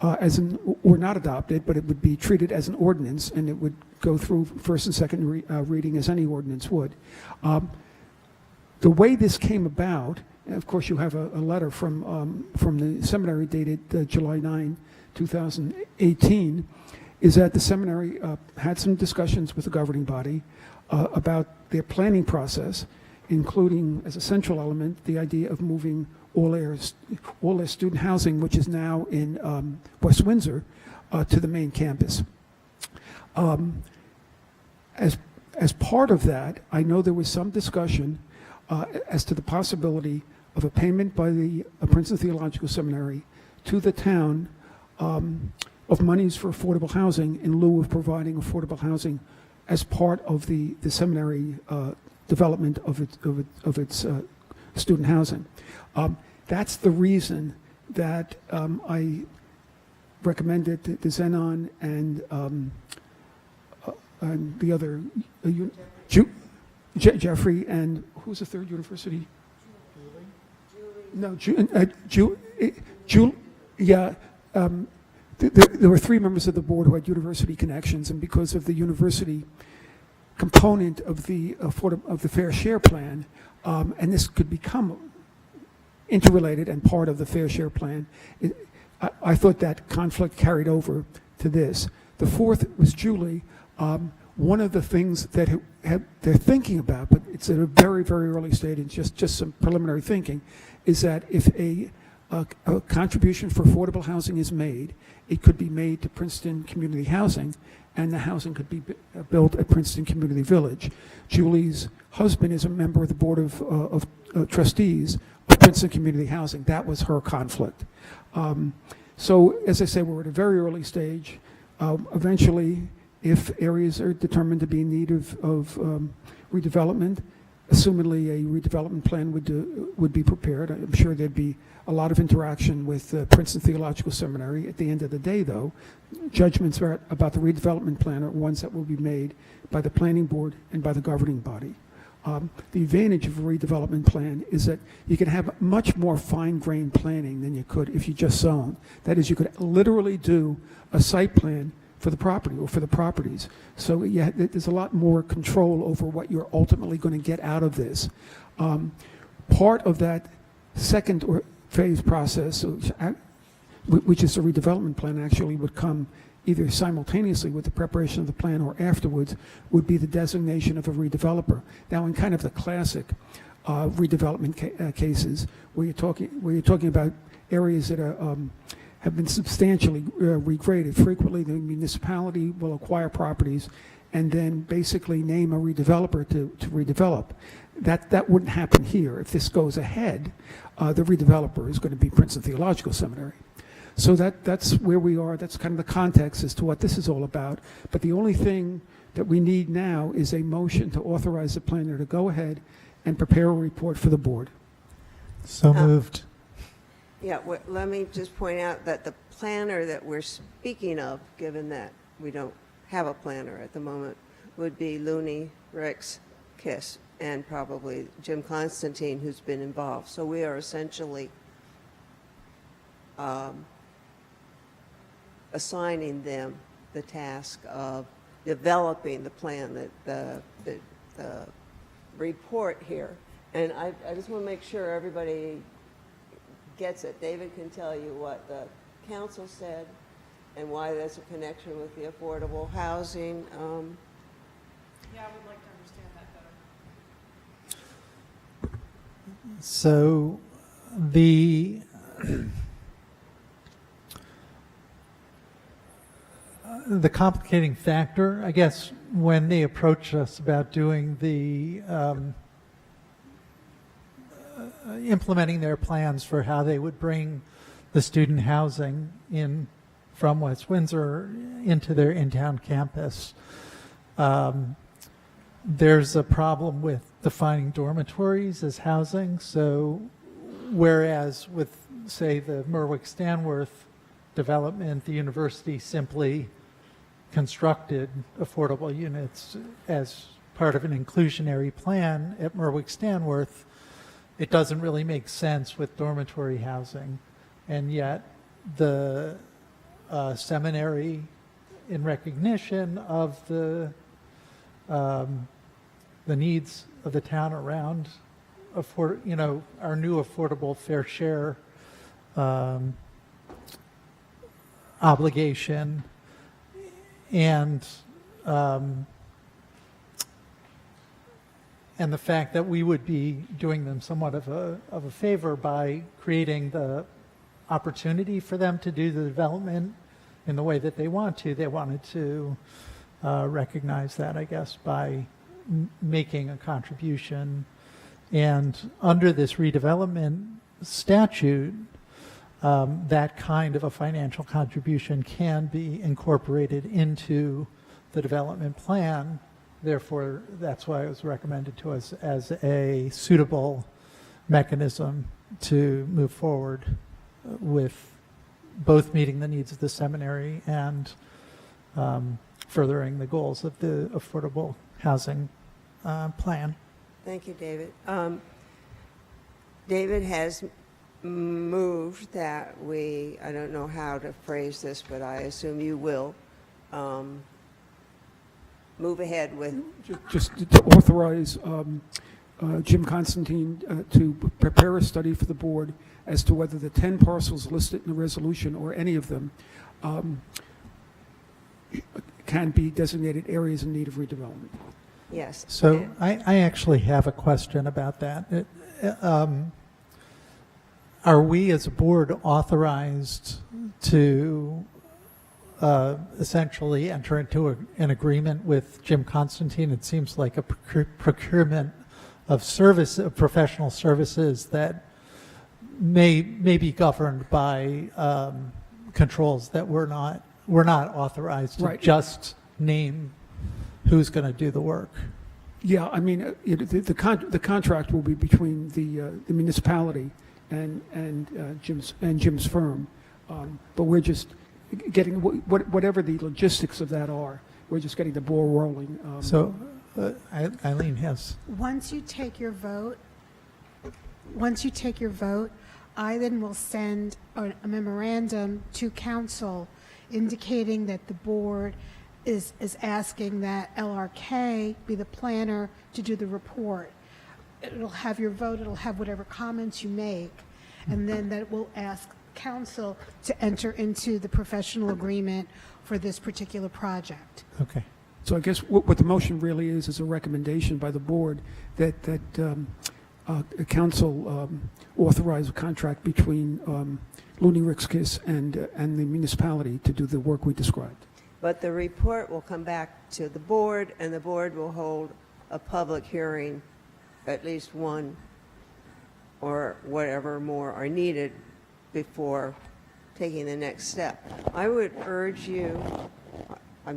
or not adopted, but it would be treated as an ordinance, and it would go through first and second reading as any ordinance would. The way this came about, and of course you have a letter from the seminary dated July 9, 2018, is that the seminary had some discussions with the governing body about their planning process, including as a central element the idea of moving all their student housing, which is now in West Windsor, to the main campus. As part of that, I know there was some discussion as to the possibility of a payment by the Princeton Theological Seminary to the town of monies for affordable housing in lieu of providing affordable housing as part of the seminary development of its student housing. That's the reason that I recommended to Zenon and the other, Jeffrey, and who's the third university? No, yeah. There were three members of the board who had university connections, and because of the university component of the fair share plan, and this could become interrelated and part of the fair share plan, I thought that conflict carried over to this. The fourth was Julie. One of the things that they're thinking about, but it's at a very, very early stage, and just some preliminary thinking, is that if a contribution for affordable housing is made, it could be made to Princeton Community Housing, and the housing could be built at Princeton Community Village. Julie's husband is a member of the board of trustees of Princeton Community Housing. That was her conflict. So, as I say, we're at a very early stage. Eventually, if areas are determined to be in need of redevelopment, assumedly a redevelopment plan would be prepared. I'm sure there'd be a lot of interaction with Princeton Theological Seminary. At the end of the day, though, judgments about the redevelopment plan are ones that will be made by the planning board and by the governing body. The advantage of a redevelopment plan is that you can have much more fine-grained planning than you could if you just zone. That is, you could literally do a site plan for the property or for the properties. So yeah, there's a lot more control over what you're ultimately going to get out of this. Part of that second phase process, which is the redevelopment plan, actually would come either simultaneously with the preparation of the plan or afterwards, would be the designation of a redeveloper. Now, in kind of the classic redevelopment cases, where you're talking about areas that are have been substantially regraded. Frequently, the municipality will acquire properties and then basically name a redeveloper to redevelop. That wouldn't happen here. If this goes ahead, the redeveloper is going to be Princeton Theological Seminary. So that's where we are. That's kind of the context as to what this is all about. But the only thing that we need now is a motion to authorize the planner to go ahead and prepare a report for the board. So moved. Yeah, let me just point out that the planner that we're speaking of, given that we don't have a planner at the moment, would be Looney, Ricks, Kiss, and probably Jim Constantine, who's been involved. So we are essentially assigning them the task of developing the plan, the report here. And I just want to make sure everybody gets it. David can tell you what the council said and why there's a connection with the affordable housing. Yeah, I would like to understand that better. So the complicating factor, I guess, when they approached us about doing the implementing their plans for how they would bring the student housing in from West Windsor into their in-town campus, there's a problem with defining dormitories as housing. So whereas with, say, the Merwick-Stanworth development, the university simply constructed affordable units as part of an inclusionary plan at Merwick-Stanworth, it doesn't really make sense with dormitory housing. And yet the seminary, in recognition of the needs of the town around our new affordable fair share obligation, and the fact that we would be doing them somewhat of a favor by creating the opportunity for them to do the development in the way that they want to. They wanted to recognize that, I guess, by making a contribution. And under this redevelopment statute, that kind of a financial contribution can be incorporated into the development plan. Therefore, that's why it was recommended to us as a suitable mechanism to move forward with both meeting the needs of the seminary and furthering the goals of the affordable housing plan. Thank you, David. David has moved that we, I don't know how to phrase this, but I assume you will, move ahead with. Just to authorize Jim Constantine to prepare a study for the board as to whether the 10 parcels listed in the resolution or any of them can be designated areas in need of redevelopment. Yes. So I actually have a question about that. Are we as a board authorized to essentially enter into an agreement with Jim Constantine? It seems like a procurement of professional services that may be governed by controls that we're not authorized to just name who's going to do the work. Yeah, I mean, the contract will be between the municipality and Jim's firm, but we're just getting whatever the logistics of that are. We're just getting the ball rolling. So, Eileen has. Once you take your vote, I then will send a memorandum to council indicating that the board is asking that LRK be the planner to do the report. It'll have your vote, it'll have whatever comments you make, and then that will ask council to enter into the professional agreement for this particular project. Okay. So I guess what the motion really is a recommendation by the board that council authorize a contract between Looney Ricks and the municipality to do the work we described. But the report will come back to the board, and the board will hold a public hearing, at least one or whatever more are needed before taking the next step. I would urge you,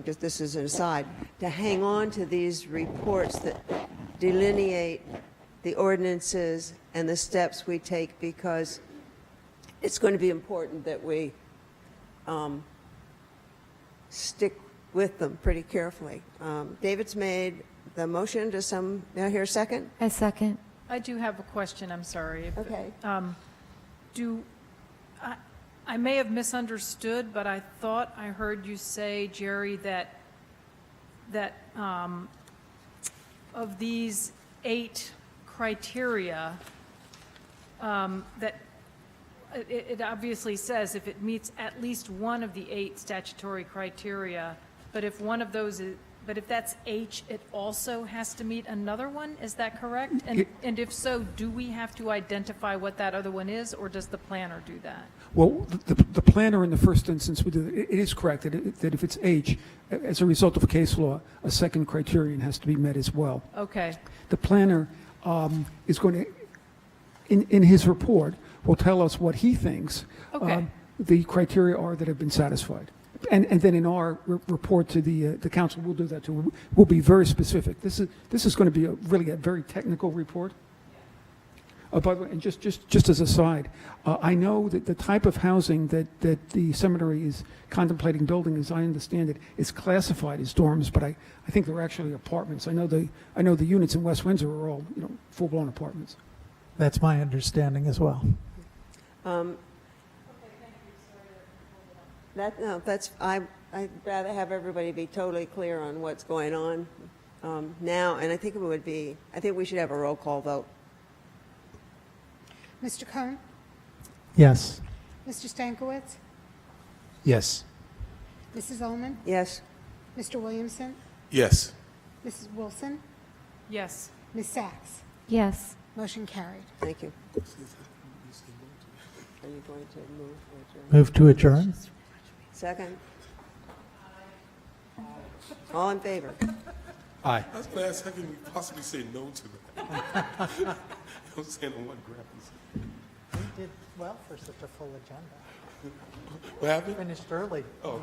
this is an aside, to hang on to these reports that delineate the ordinances and the steps we take, because it's going to be important that we stick with them pretty carefully. David's made the motion. Does now hear a second? I second. I do have a question, I'm sorry. Okay. I may have misunderstood, but I thought I heard you say, Jerry, that of these 8 criteria, that it obviously says if it meets at least one of the 8 statutory criteria, but if one of those is, but if that's H, it also has to meet another one, is that correct? And if so, do we have to identify what that other one is, or does the planner do that? Well, the planner in the first instance would do, it is correct that if it's H, as a result of case law, a second criterion has to be met as well. Okay. The planner is going to, in his report, will tell us what he thinks the criteria are that have been satisfied. And then in our report to the council, we'll do that too. We'll be very specific. This is going to be really a very technical report. By the way, and just as a side, I know that the type of housing that the seminary is contemplating building, as I understand it, is classified as dorms, but I think they're actually apartments. I know the units in West Windsor are all full-blown apartments. That's my understanding as well. I'd rather have everybody be totally clear on what's going on now, and I think we should have a roll call vote. Mr. Cohn? Yes. Mr. Stankiewicz? Yes. Mrs. Ullman? Yes. Mr. Williamson? Yes. Mrs. Wilson? Yes. Ms. Sachs? Yes. Motion carried. Thank you. Are you going to move or adjourn? Move to adjourn? Second? All in favor? Aye. I was going to ask, how can we possibly say no to that? I'm saying on what grounds? We did well for such a full agenda. What happened? Finished early. Oh.